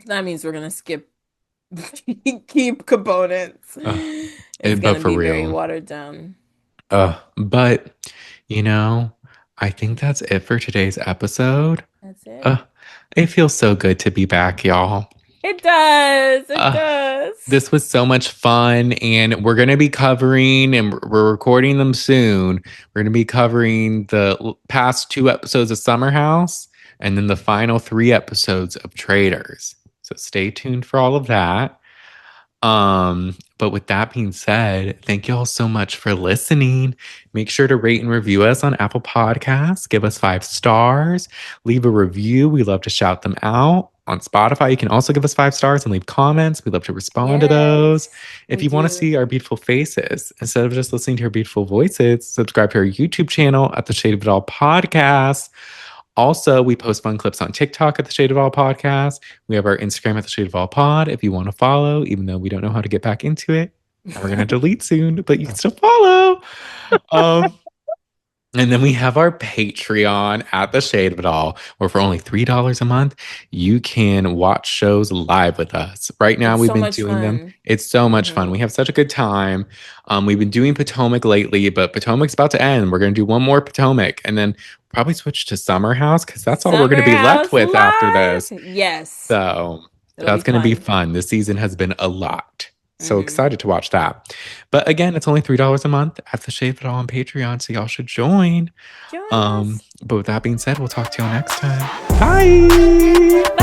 that means we're gonna skip keep components. Uh, It's but gonna for be very real. watered down. But, you know, I think that's it for today's episode. That's it. Uh, it feels so good to be back, y'all. It does. It Uh, does. this was so much fun, and we're going to be covering, and we're recording them soon. We're going to be covering the past 2 episodes of Summer House and then the final 3 episodes of Traders. So stay tuned for all of that. But with that being said, thank you all so much for listening. Make sure to rate and review us on Apple Podcasts. Give us 5 stars. Leave a review. We love to shout them out. On Spotify, you can also give us 5 stars and leave comments. We love to respond to those. Yes, If we you want to do. see our beautiful faces, instead of just listening to our beautiful voices, subscribe to our YouTube channel at the Shade of It All Podcast. Also, we post fun clips on TikTok at the Shade of All Podcast. We have our Instagram at the Shade of All Pod if you want to follow, even though we don't know how to get back into it. And we're gonna delete soon, but you can still follow. Um, and then we have our Patreon at the Shade of It All, where for only $3 a month, you can watch shows live with us. Right now, It's we've so been much doing them. fun. It's so much fun. Mhm. We have such a good time. We've been doing Potomac lately, but Potomac's about to end. We're going to do one more Potomac and then probably switch to Summer House because that's all we're going to Summer be left House with after Live. this. Yes, So it'll be that's going to be fun. fun. This season has been a lot. So excited to watch that. But again, it's only $3 a month at the Shave It All on Patreon, so y'all should join. Join us. But with that being said, we'll talk to y'all next time. Bye.